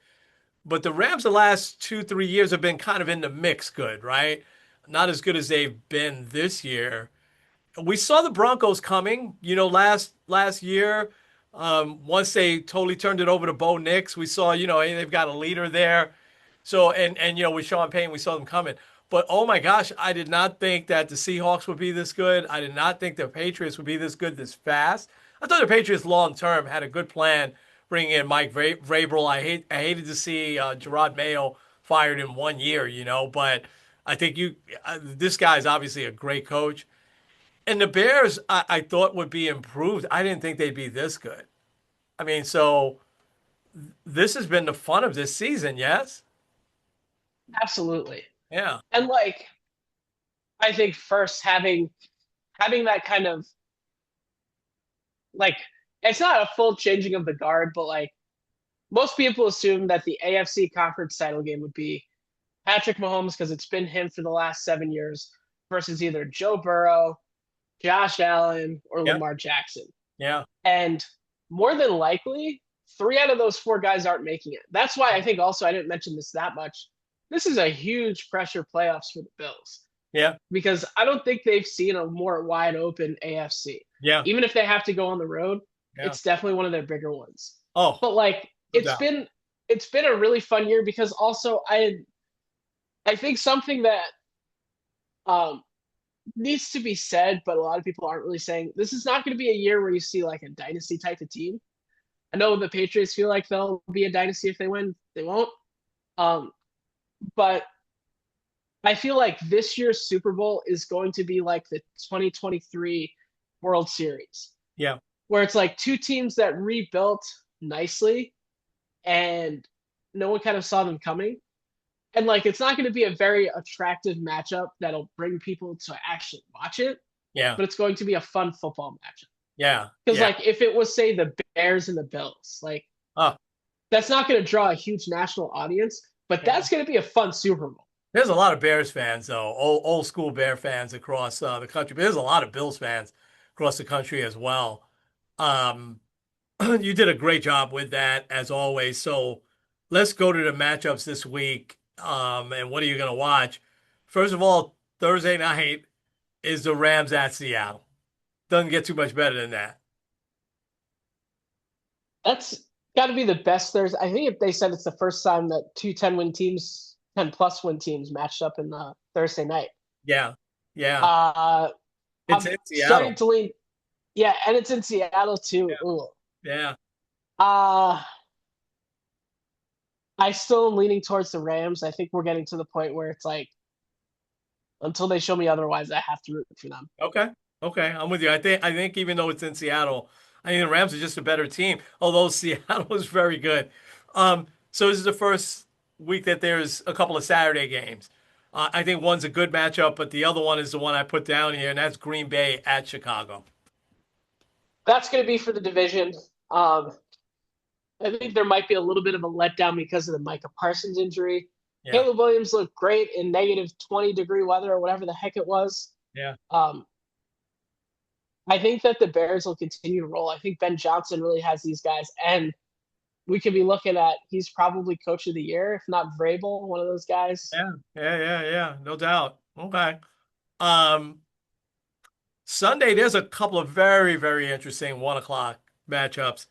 but the Rams the last 2, 3 years have been kind of in the mix good, right? Not as good as they've been this year. We saw the Broncos coming, last year. Once they totally turned it over to Bo Nix, we saw, hey, they've got a leader there. So and with Sean Payne, we saw them coming. But oh my gosh, I did not think that the Seahawks would be this good. I did not think the Patriots would be this good this fast. I thought the Patriots long term had a good plan bringing in Mike Vrabel. I hated to see Gerard Mayo fired in 1 year, but I think this guy is obviously a great coach. And the Bears, I thought would be improved. I didn't think they'd be this good. I mean, so this has been the fun of this season, yes? Absolutely. Yeah. And like, I think first having that kind of like, it's not a full changing of the guard, but like most people assume that the AFC conference title game would be Patrick Mahomes because it's been him for the last 7 years versus either Joe Burrow, Josh Allen, or Yeah. Lamar Jackson. Yeah. And more than likely, three out of those four guys aren't making it. That's why I think also I didn't mention this that much. This is a huge pressure playoffs for the Bills Yeah. because I don't think they've seen a more wide open AFC. Yeah. Even if they have to go on the road, Yeah. it's definitely one of their bigger ones. Oh, But like no doubt. it's been a really fun year because also I think something that um needs to be said, but a lot of people aren't really saying this is not going to be a year where you see like a dynasty type of team. I know the Patriots feel like they'll be a dynasty if they win. They won't. Um, but I feel like this year's Super Bowl is going to be like the 2023 World Series, Yeah. where it's like two teams that rebuilt nicely and no one kind of saw them coming. And like it's not going to be a very attractive matchup that'll bring people to actually watch it. Yeah. but it's going to be a fun football matchup. Yeah. Because Yeah. like if it was say the Bears and the Bills, like Oh, that's not going to draw a huge national audience, but yeah. that's going to be a fun Super Bowl. There's a lot of Bears fans though, old school Bear fans across the country. But there's a lot of Bills fans across the country as well. Um, you did a great job with that as always. So let's go to the matchups this week. And what are you going to watch? First of all, Thursday night is the Rams at Seattle. Doesn't get too much better than that. That's got to be the best Thursday. I think if they said it's the first time that two 10-win teams, 10+ win teams matched up in the Thursday night. Yeah. Yeah. Uh, It's I'm in starting Seattle. to lean. Yeah, and it's in Seattle too. Yeah. Ooh. Yeah. Uh, I still am leaning towards the Rams. I think we're getting to the point where it's like until they show me otherwise, I have to root for them. Okay. Okay. I'm with you. I think even though it's in Seattle, I think the Rams are just a better team. Although Seattle is very good. So this is the first week that there's a couple of Saturday games. I think one's a good matchup, but the other one is the one I put down here, and that's Green Bay at Chicago. That's going to be for the division. Um, I think there might be a little bit of a letdown because of the Micah Parsons injury. Yeah. Caleb Williams looked great in negative 20-degree weather or whatever the heck it was. Yeah. Um, I think that the Bears will continue to roll. I think Ben Johnson really has these guys, and we could be looking at he's probably coach of the year, if not Vrabel, one of those guys. Yeah. Yeah. Yeah. Yeah. No doubt. Okay. Um, Sunday, there's a couple of very, very interesting 1 o'clock matchups.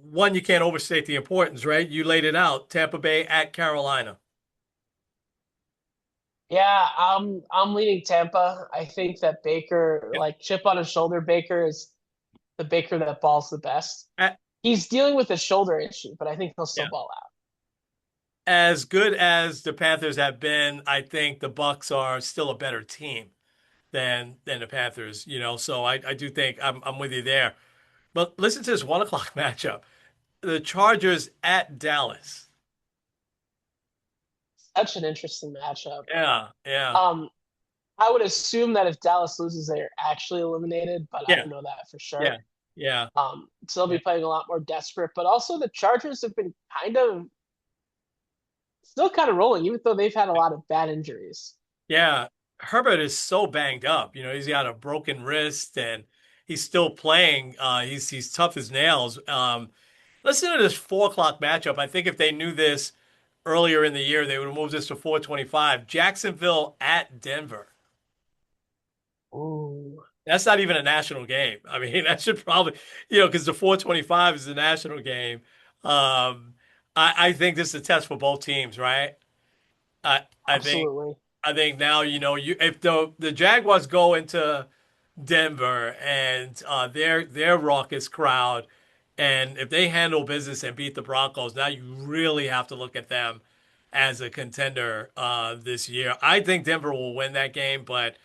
One, you can't overstate the importance, right? You laid it out. Tampa Bay at Carolina. Yeah, I'm leaning Tampa. I think that Baker, Yeah. like chip on his shoulder, Baker is the Baker that balls the best. A- He's dealing with a shoulder issue, but I think he'll still yeah. ball out. As good as the Panthers have been, I think the Bucks are still a better team than the Panthers, So I do think I'm with you there. But listen to this 1 o'clock matchup. The Chargers at Dallas. Such an interesting matchup. Yeah, yeah, Um, I would assume that if Dallas loses, they're actually eliminated, but I yeah, don't know that for yeah, sure. yeah, So they'll yeah. be playing a lot more desperate. But also the Chargers have been kind of still kind of rolling, even though they've had a lot of bad injuries. Yeah, Herbert is so banged up. He's got a broken wrist and he's still playing. He's tough as nails. Listen to this 4 o'clock matchup. I think if they knew this earlier in the year, they would have moved this to 4:25. Jacksonville at Denver. Ooh. That's not even a national game. I mean, that should probably, because the 4:25 is the national game. Um, I think this is a test for both teams, right? I think Absolutely. I think now you if the Jaguars go into Denver and their raucous crowd, and if they handle business and beat the Broncos, now you really have to look at them as a contender this year. I think Denver will win that game, but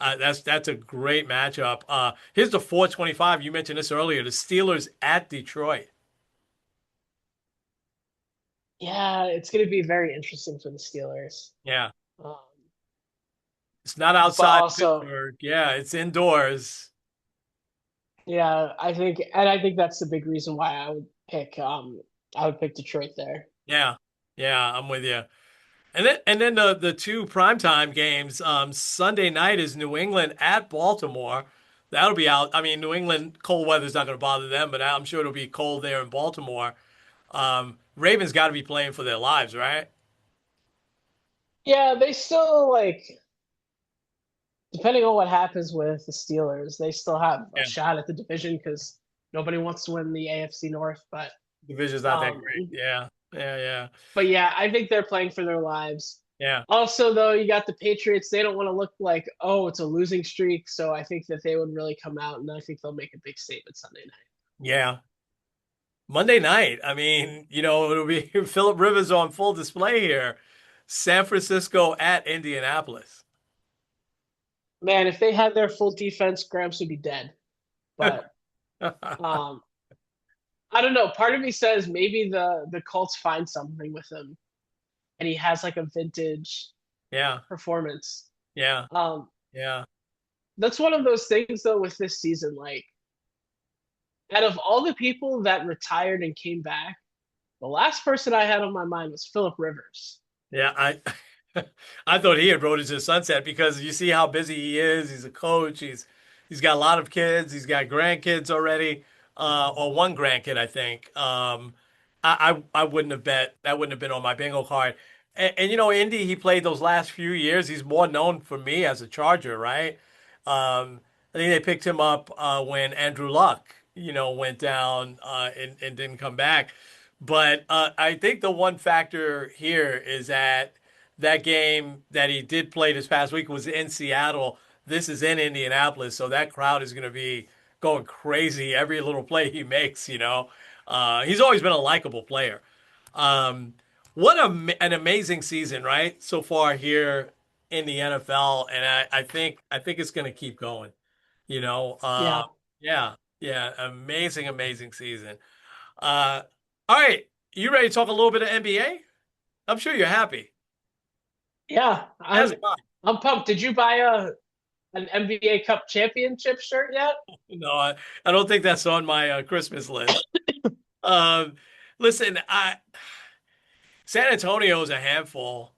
that's a great matchup. Here's the 4:25. You mentioned this earlier. The Steelers at Detroit. Yeah, it's going to be very interesting for the Steelers. Yeah, Um, it's not but outside also, Pittsburgh. Yeah, it's indoors. yeah, I think that's the big reason why I would pick Detroit there. Yeah, yeah, I'm with you. And then the two primetime games. Sunday night is New England at Baltimore. That'll be out. I mean, New England cold weather's not going to bother them, but I'm sure it'll be cold there in Baltimore. Ravens got to be playing for their lives, right? Yeah, they still like depending on what happens with the Steelers, they still have a Yeah, shot at the division because nobody wants to win the AFC North. division's not that Um, great. Yeah, yeah, yeah, but yeah, I think they're playing for their lives. yeah, Also, though, you got the Patriots. They don't want to look like, oh, it's a losing streak. So I think that they would really come out, and I think they'll make a big statement Sunday night. yeah. Monday night. I mean, it'll be Philip Rivers on full display here. San Francisco at Indianapolis. Man, if they had their full defense, Gramps would be dead. But um, I don't know. Part of me says maybe the Colts find something with him, and he has like a vintage Yeah, performance. yeah, Um, yeah. that's one of those things though with this season. Like, out of all the people that retired and came back, the last person I had on my mind was Philip Rivers. Yeah, I I thought he had rode into sunset because you see how busy he is. He's a coach. He's got a lot of kids. He's got grandkids already, or one grandkid, I think. I wouldn't have bet that wouldn't have been on my bingo card. And you know, Indy, he played those last few years. He's more known for me as a Charger, right? I think they picked him up when Andrew Luck, you know, went down and didn't come back. But I think the one factor here is that that game that he did play this past week was in Seattle. This is in Indianapolis, so that crowd is going to be going crazy every little play he makes. You know, he's always been a likable player. Um, what an amazing season, right? So far here in the NFL, and I think it's going to keep going. You know, Yeah, yeah, yeah, amazing season. Uh, all right, you ready to talk a little bit of NBA? I'm sure you're happy. yeah. As I'm am I. I'm pumped. Did you buy an NBA Cup championship shirt yet? No, I don't think that's on my Christmas list. Um, listen, San Antonio is a handful.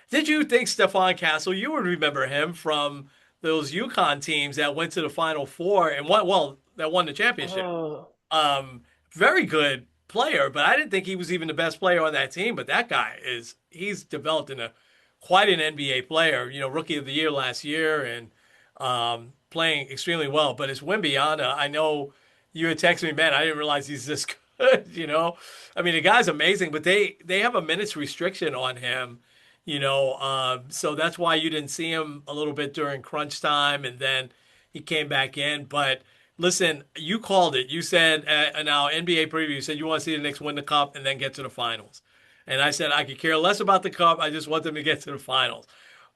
Did you think Stephon Castle? You would remember him from those UConn teams that went to the Final Four and won. Well, that won the championship. Oh, Um, Very good player, but I didn't think he was even the best player on that team. But that guy he's developed into quite an NBA player. You know, rookie of the year last year and playing extremely well. But it's Wimbiana. I know you had texted me, man. I didn't realize he's this good. You know, I mean, the guy's amazing, but they have a minutes restriction on him. You know, so that's why you didn't see him a little bit during crunch time, and then he came back in. But listen, you called it. You said in our NBA preview, you said you want to see the Knicks win the cup and then get to the finals. And I said I could care less about the cup. I just want them to get to the finals.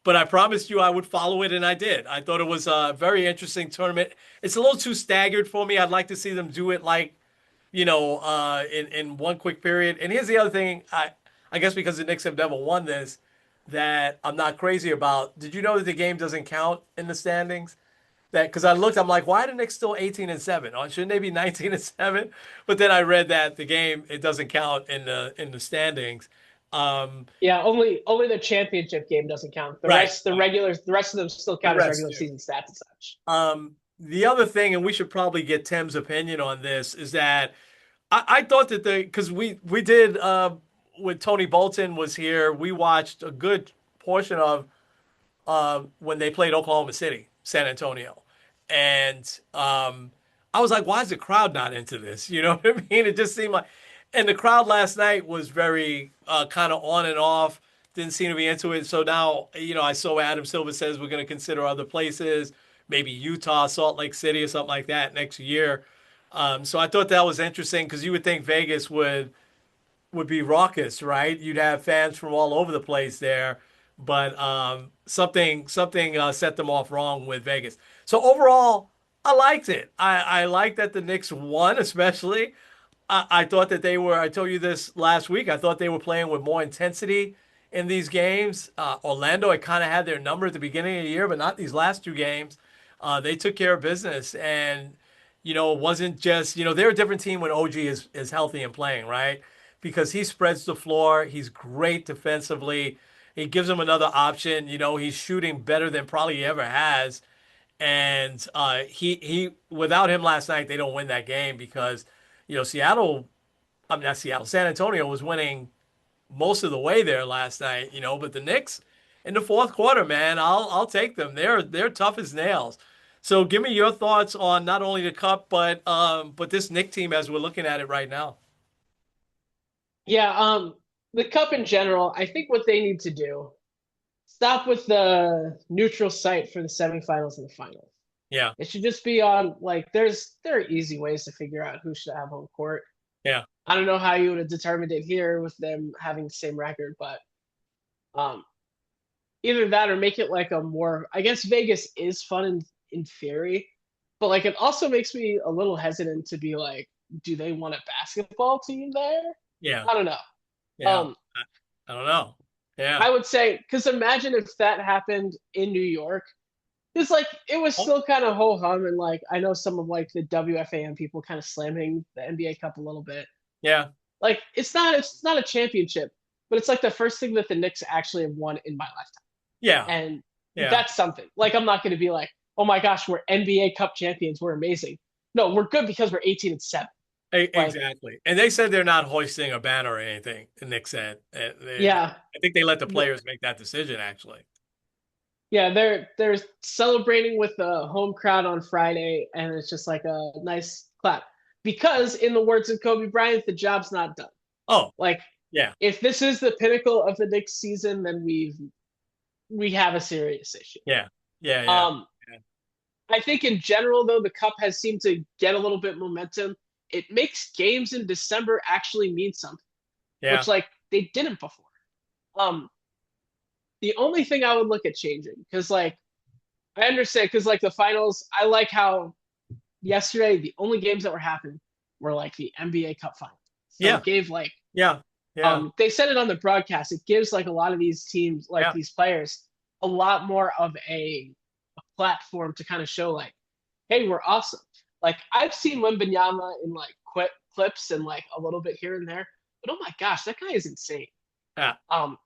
But I promised you I would follow it, and I did. I thought it was a very interesting tournament. It's a little too staggered for me. I'd like to see them do it like, you know, in one quick period. And here's the other thing. I guess because the Knicks have never won this, that I'm not crazy about. Did you know that the game doesn't count in the standings? That because I looked, I'm like, why are the Knicks still 18-7? Oh, shouldn't they be 19-7? But then I read that the game it doesn't count in the standings. Um, yeah. Only the championship game doesn't count. right, The rest of them still the count as rest regular do. season stats and such. The other thing, and we should probably get Tim's opinion on this, is that I thought that because we did when Tony Bolton was here, we watched a good portion of when they played Oklahoma City, San Antonio. And I was like, why is the crowd not into this? You know what I mean? It just seemed like, and the crowd last night was very kind of on and off, didn't seem to be into it. So now, you know, I saw Adam Silver says we're going to consider other places, maybe Utah, Salt Lake City, or something like that next year. So I thought that was interesting because you would think Vegas would be raucous, right? You'd have fans from all over the place there, but something set them off wrong with Vegas. So overall, I liked it. I liked that the Knicks won, especially. I thought that they were. I told you this last week. I thought they were playing with more intensity in these games. Orlando had kind of had their number at the beginning of the year, but not these last two games. They took care of business, and you know, it wasn't just, you know, they're a different team when OG is healthy and playing, right? Because he spreads the floor. He's great defensively. He gives them another option. You know, he's shooting better than probably he ever has. And he without him last night, they don't win that game because, you know, I'm not Seattle, San Antonio was winning most of the way there last night, you know, but the Knicks in the fourth quarter, man, I'll take them. They're tough as nails. So give me your thoughts on not only the cup but this Knick team as we're looking at it right now. Yeah. The cup in general. I think what they need to do stop with the neutral site for the semifinals and the finals. Yeah, It should just be on like there are easy ways to figure out who should have home court. yeah, I don't know how you would have determined it here with them having the same record, but um, either that or make it like a more. I guess Vegas is fun in theory, but like it also makes me a little hesitant to be like, do they want a basketball team there? yeah, I don't know. yeah. Um, I don't know. Yeah, I would say because imagine if that happened in New York, it's like it was Oh, still kind of ho hum, and like I know some of like the WFAN people kind of slamming the NBA Cup a little bit. yeah, Like it's not a championship, but it's like the first thing that the Knicks actually have won in my lifetime, yeah, and yeah. that's something. Like I'm not going to be like, oh my gosh, we're NBA Cup champions, we're amazing. No, we're good because we're 18-7. Like Exactly. And they said they're not hoisting a banner or anything. Nick said. yeah, I think they let the the, players make that decision. Actually. yeah, they're celebrating with the home crowd on Friday, and it's just like a nice clap because, in the words of Kobe Bryant, the job's not done. Oh, Like yeah, if this is the pinnacle of the Knicks season, then we have a serious issue. yeah, yeah, yeah, Um, I think in general, though, the cup has seemed to get a little bit momentum. It makes games in December actually mean something, yeah, which like they didn't before. Um, the only thing I would look at changing, because like I understand, because like the finals, I like how yesterday the only games that were happening were like the NBA Cup finals. So yeah, it gave like yeah, yeah, they said it on the broadcast. It gives like a lot of these teams, like yeah, these players, a lot more of a platform to kind of show like, hey, we're awesome. Like I've seen Wembanyama in like clips and like a little bit here and there, but oh my gosh, that guy is insane. yeah, Um,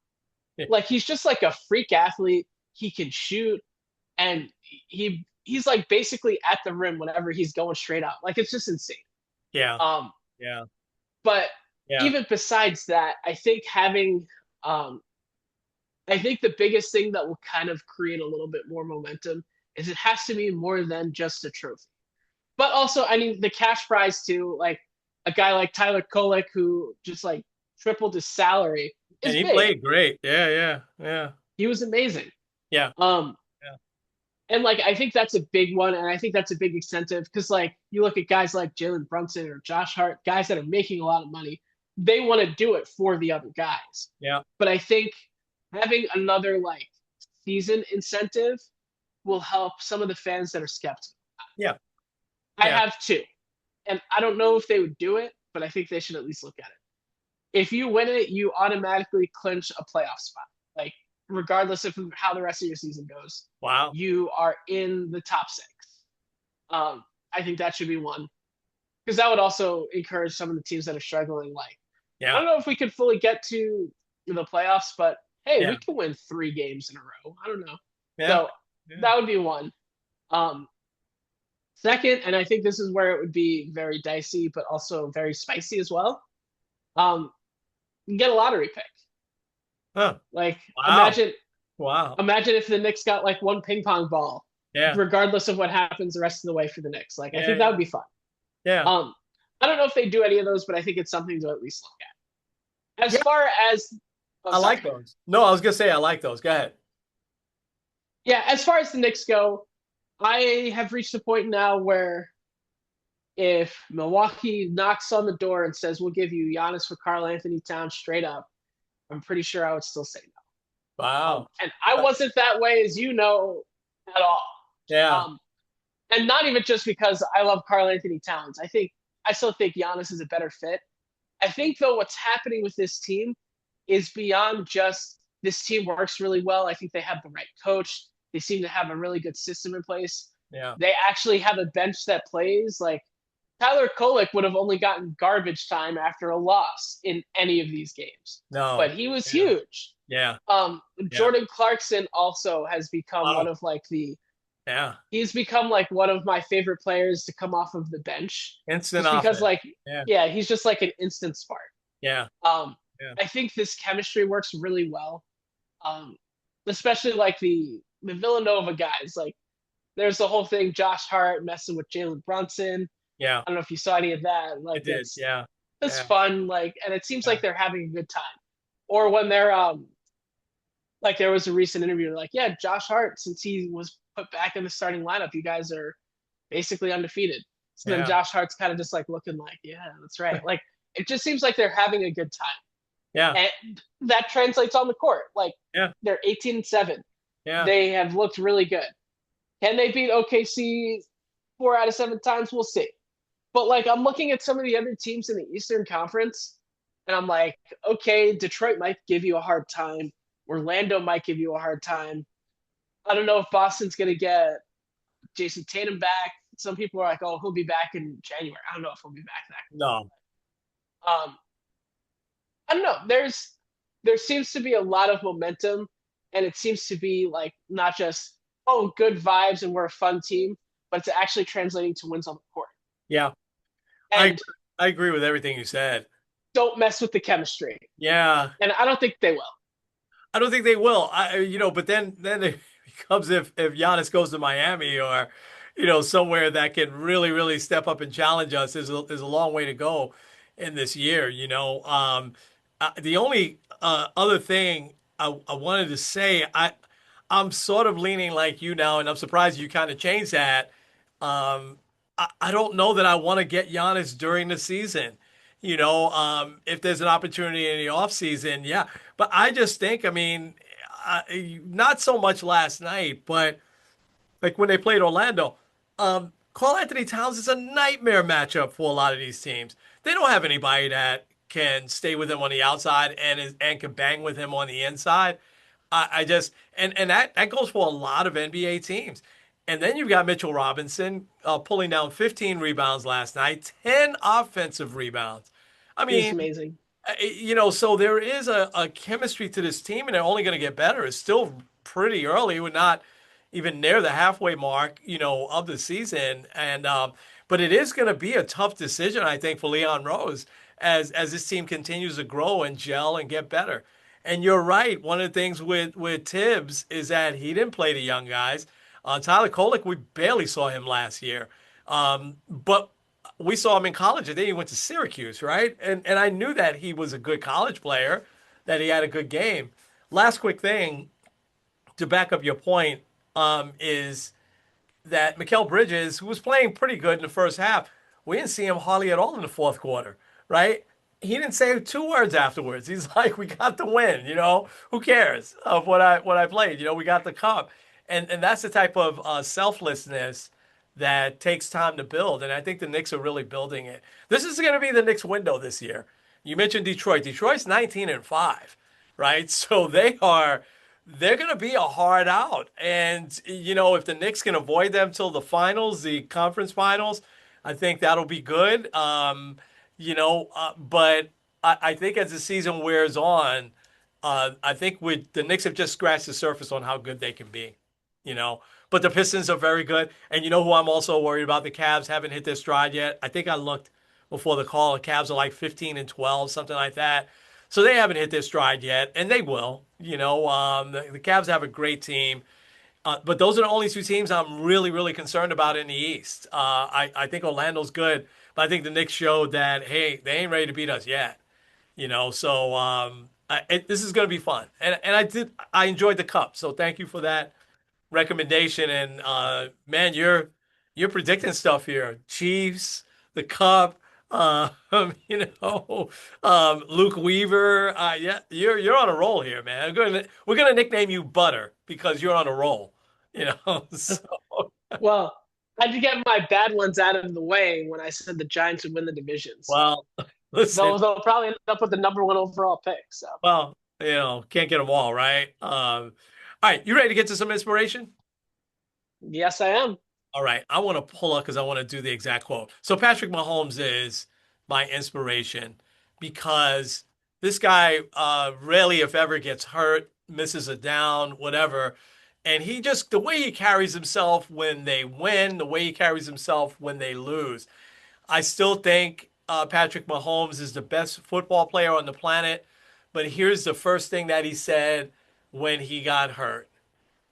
like he's just like a freak athlete. He can shoot, and he's like basically at the rim whenever he's going straight up. Like it's just insane. yeah, Um, yeah, but yeah, even besides that, um, I think the biggest thing that will kind of create a little bit more momentum is it has to be more than just a trophy. But also, I mean, the cash prize too, like a guy like Tyler Kolek who just like tripled his salary and is he big. played great. Yeah, yeah, yeah, He was amazing. yeah, Um, yeah, and like I think that's a big one, and I think that's a big incentive because like you look at guys like Jalen Brunson or Josh Hart, guys that are making a lot of money, they want to do it for the other guys. yeah, But I think having another like season incentive will help some of the fans that are skeptical. yeah, I yeah, have two, and I don't know if they would do it, but I think they should at least look at it. If you win it, you automatically clinch a playoff spot. Like regardless of how the rest of your season goes, wow, you are in the top six. I think that should be one because that would also encourage some of the teams that are struggling. Like I yeah, don't know if we could fully get to the playoffs, but hey, yeah, we can win 3 games in a row. I don't know. yeah, So yeah, that would be one. Um, Second, and I think this is where it would be very dicey, but also very spicy as well. Um, you get a lottery pick. huh, Like wow, imagine wow, imagine if the Knicks got like one ping pong ball, yeah, regardless of what happens the rest of the way for the Knicks. Like I yeah, think that would yeah, be fun. yeah, Um, I don't know if they do any of those, but I think it's something to at least look at. As yeah. far as oh I sorry. like those. No, I was gonna say I like those. Go ahead. Yeah, as far as the Knicks go, I have reached a point now where if Milwaukee knocks on the door and says we'll give you Giannis for Karl Anthony Towns straight up, I'm pretty sure I would still say no. Wow. And I wasn't that way, as you know, at all. Yeah. Um, and not even just because I love Karl Anthony Towns. I still think Giannis is a better fit. I think though what's happening with this team is beyond just this team works really well. I think they have the right coach. They seem to have a really good system in place. Yeah. They actually have a bench that plays. Like Tyler Kolek would have only gotten garbage time after a loss in any of these games, but No. he was Yeah. huge. Yeah. Yeah. Jordan Clarkson also has become one Wow. of like the Yeah. he's become like one of my favorite players to come off of the bench Instant just because offense. like Yeah. yeah, he's just like an instant spark. Yeah. Um, Yeah. I think this chemistry works really well. Um, Especially like the Villanova guys. Like there's the whole thing Josh Hart messing with Jalen Brunson. Yeah. I don't know if you saw any of that. I Like did. Yeah. that's Yeah. fun. Like and it seems Yeah. like they're having a good time. Or when they're like there was a recent interview like, yeah, Josh Hart, since he was put back in the starting lineup, you guys are basically undefeated. So then Yeah. Josh Hart's kind of just like looking like, yeah, that's right. Like it just seems like they're having a good Yeah. time. And that translates on the court. Like Yeah. they're 18-7. Yeah. They have looked really good. Can they beat OKC 4 out of 7 times? We'll see. But like I'm looking at some of the other teams in the Eastern Conference, and I'm like, okay, Detroit might give you a hard time. Orlando might give you a hard time. I don't know if Boston's gonna get Jason Tatum back. Some people are like, "Oh, he'll be back in January." I don't know if he'll be back that No. quick. I don't know. There seems to be a lot of momentum, and it seems to be like not just good vibes and we're a fun team, but it's actually translating to wins on the court. Yeah. I And I agree with everything you said. don't mess with the chemistry. Yeah. And I don't think they will. I don't think they will. But then it becomes if Giannis goes to Miami or, somewhere that can really step up and challenge us, is a long way to go in this year. The only other thing I wanted to say, I'm sort of leaning like you now, and I'm surprised you kind of changed that. Um, I don't know that I want to get Giannis during the season. If there's an opportunity in the offseason, yeah. But I just think, I mean, not so much last night, but like when they played Orlando, Carl Anthony Towns is a nightmare matchup for a lot of these teams. They don't have anybody that can stay with him on the outside and can bang with him on the inside. I just and that goes for a lot of NBA teams. And then you've got Mitchell Robinson pulling down 15 rebounds last night, 10 offensive rebounds. I He's mean, amazing. so there is a chemistry to this team, and they're only going to get better. It's still pretty early. We're not even near the halfway mark, of the season. And but it is going to be a tough decision, I think, for Leon Rose as this team continues to grow and gel and get better. And you're right. One of the things with Tibbs is that he didn't play the young guys. Tyler Kolek, we barely saw him last year. But we saw him in college, and then he went to Syracuse, right? And I knew that he was a good college player, that he had a good game. Last quick thing to back up your point is that Mikal Bridges, who was playing pretty good in the first half, we didn't see him hardly at all in the fourth quarter, right? He didn't say two words afterwards. He's like, "We got the win, Who cares of what I played? We got the cup." And that's the type of selflessness that takes time to build. And I think the Knicks are really building it. This is going to be the Knicks window this year. You mentioned Detroit. Detroit's 19-5, right? So they're going to be a hard out. And, if the Knicks can avoid them till the finals, the conference finals, I think that'll be good. But I think as the season wears on, I think the Knicks have just scratched the surface on how good they can be, you know. But the Pistons are very good. And you know who I'm also worried about? The Cavs haven't hit their stride yet. I think I looked before the call. The Cavs are like 15-12, something like that. So they haven't hit their stride yet, and they will. The Cavs have a great team. But those are the only two teams I'm really concerned about in the East. I think Orlando's good, but I think the Knicks showed that, hey, they ain't ready to beat us yet. So this is going to be fun. And I enjoyed the cup. So thank you for that recommendation. And man, you're predicting stuff here. Chiefs, the Cup, Luke Weaver. Yeah, you're on a roll here, man. We're gonna nickname you Butter because you're on a roll. So Well, I had to get my bad ones out of the way when I said the Giants would win the division. So well, listen, they'll probably end up with the number one overall pick. So well, can't get them all right. All right, you ready to get to some inspiration? yes, I am. All right, I want to pull up because I want to do the exact quote. So Patrick Mahomes is my inspiration because this guy rarely, if ever, gets hurt, misses a down, whatever. And he just, the way he carries himself when they win, the way he carries himself when they lose. I still think Patrick Mahomes is the best football player on the planet. But here's the first thing that he said when he got hurt.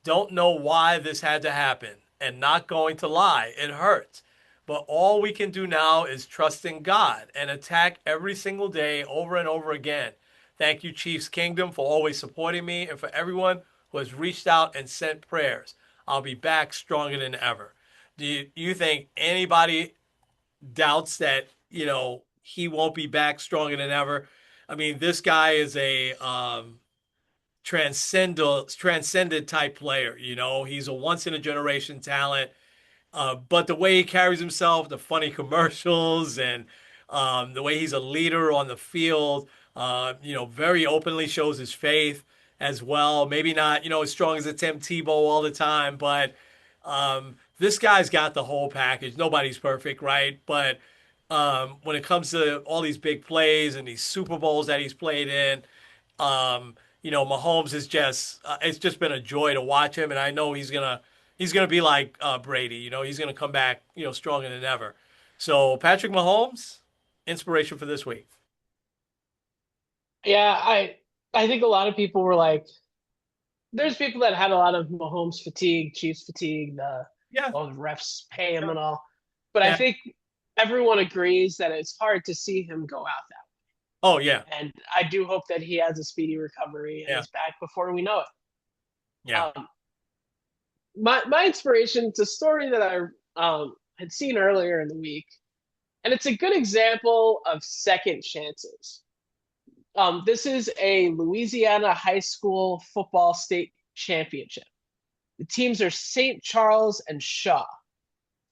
Don't know why this had to happen. And not going to lie, it hurts. But all we can do now is trust in God and attack every single day over and over again. Thank you, Chiefs Kingdom, for always supporting me and for everyone who has reached out and sent prayers. I'll be back stronger than ever. Do you think anybody doubts that, he won't be back stronger than ever? I mean, this guy is a transcendent type player. He's a once in a generation talent. But the way he carries himself, the funny commercials, and the way he's a leader on the field, very openly shows his faith. as well. Maybe not, as strong as a Tim Tebow all the time, but this guy's got the whole package. Nobody's perfect, right? But when it comes to all these big plays and these Super Bowls that he's played in, Mahomes is just it's just been a joy to watch him, and I know he's gonna be like Brady. He's gonna come back, stronger than ever. So Patrick Mahomes, inspiration for this week. Yeah, I think a lot of people were like, there's people that had a lot of Mahomes fatigue, Chiefs fatigue, Yeah, all the refs pay him yeah, and all. But I yeah. think everyone agrees that it's hard to see him go out that Oh yeah, way. And I do hope that he has a speedy recovery and yeah, is back before we know it. yeah. Um, my inspiration, it's a story that I had seen earlier in the week, and it's a good example of second chances. This is a Louisiana high school football state championship. The teams are St. Charles and Shaw.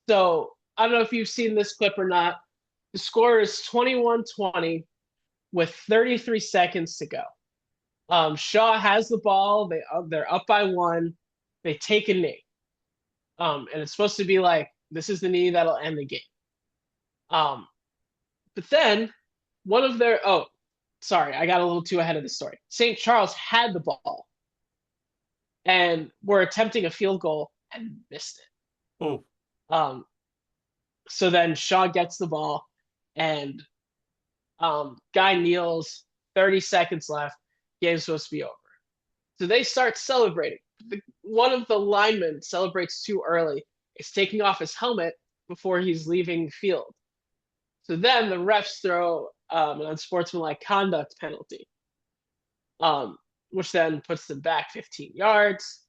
So I don't know if you've seen this clip or not. The score is 21-20 with 33 seconds to go. Shaw has the ball. They're up by one. They take a knee. And it's supposed to be like, this is the knee that'll end the game. Um, but then one of their, oh, sorry, I got a little too ahead of the story. St. Charles had the ball and were attempting a field goal and missed Oh, it. So then Shaw gets the ball and guy kneels, 30 seconds left, game's supposed to be over. So they start celebrating. One of the linemen celebrates too early. He's taking off his helmet before he's leaving the field. So then the refs throw an unsportsmanlike conduct penalty, which then puts them back 15 yards.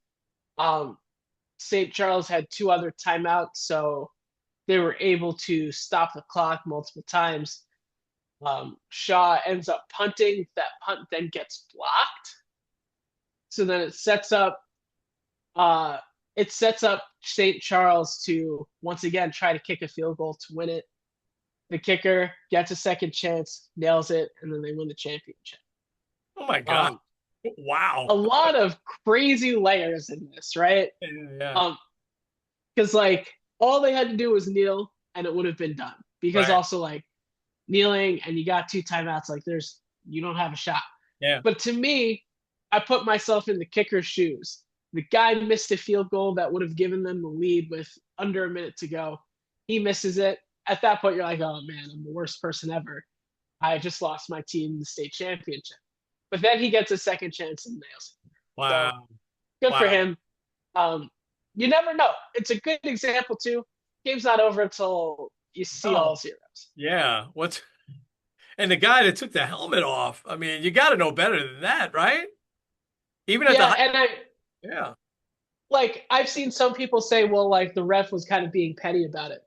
St. Charles had two other timeouts, so they were able to stop the clock multiple times. Shaw ends up punting. That punt then gets blocked. So then it sets up St. Charles to once again try to kick a field goal to win it. The kicker gets a second chance, nails it, and then they win the championship. oh my God! Um, Wow. a lot of crazy layers in this, right? Yeah. Because like all they had to do was kneel, and it would have been done. Because Right. also like kneeling, and you got two timeouts, like you don't have a shot. Yeah. But to me, I put myself in the kicker's shoes. The guy missed a field goal that would have given them the lead with under a minute to go. He misses it. At that point, you're like, oh man, I'm the worst person ever. I just lost my team the state championship. But then he gets a second chance and nails it. So Wow. good for Wow. him. You never know. It's a good example too. Game's not over until you see Oh, all zeros. yeah. And the guy that took the helmet off? I mean, you got to know better than that, right? Even at the Yeah, high. and Yeah. I've seen some people say, well, like the ref was kind of being petty about it.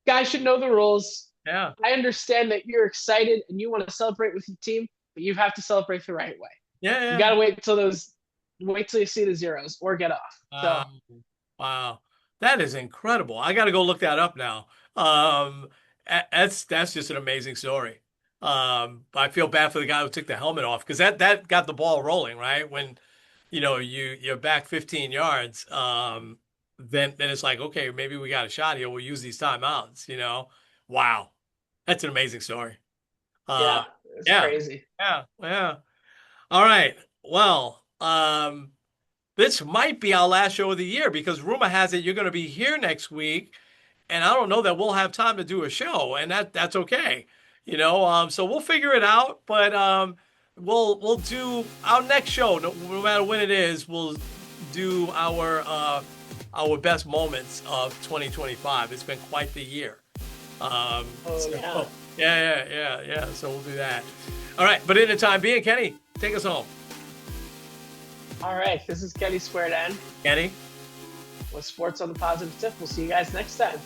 Guys should know the rules. Yeah. I understand that you're excited and you want to celebrate with your team, but you have to celebrate the right way. Yeah. You Yeah. got to wait till you see the zeros or get off. So Wow. Wow. That is incredible. I got to go look that up now. That's just an amazing story. I feel bad for the guy who took the helmet off because that got the ball rolling, right? When you're back 15 yards, then it's like, okay, maybe we got a shot here. We'll use these timeouts. Wow. That's an amazing story. Uh, yeah, it's yeah, crazy. yeah, yeah. All right. Well, this might be our last show of the year because rumor has it you're going to be here next week, and I don't know that we'll have time to do a show, and that's okay. So we'll figure it out, but we'll do our next show, no matter when it is. We'll do our best moments of 2025. It's been quite the year. Oh yeah. So yeah. So we'll do that. All right, but in the time being, Kenny, take us home. All right. This is Kenny Squared N Kenny. with Sports on the Positive Tip. We'll see you guys next time.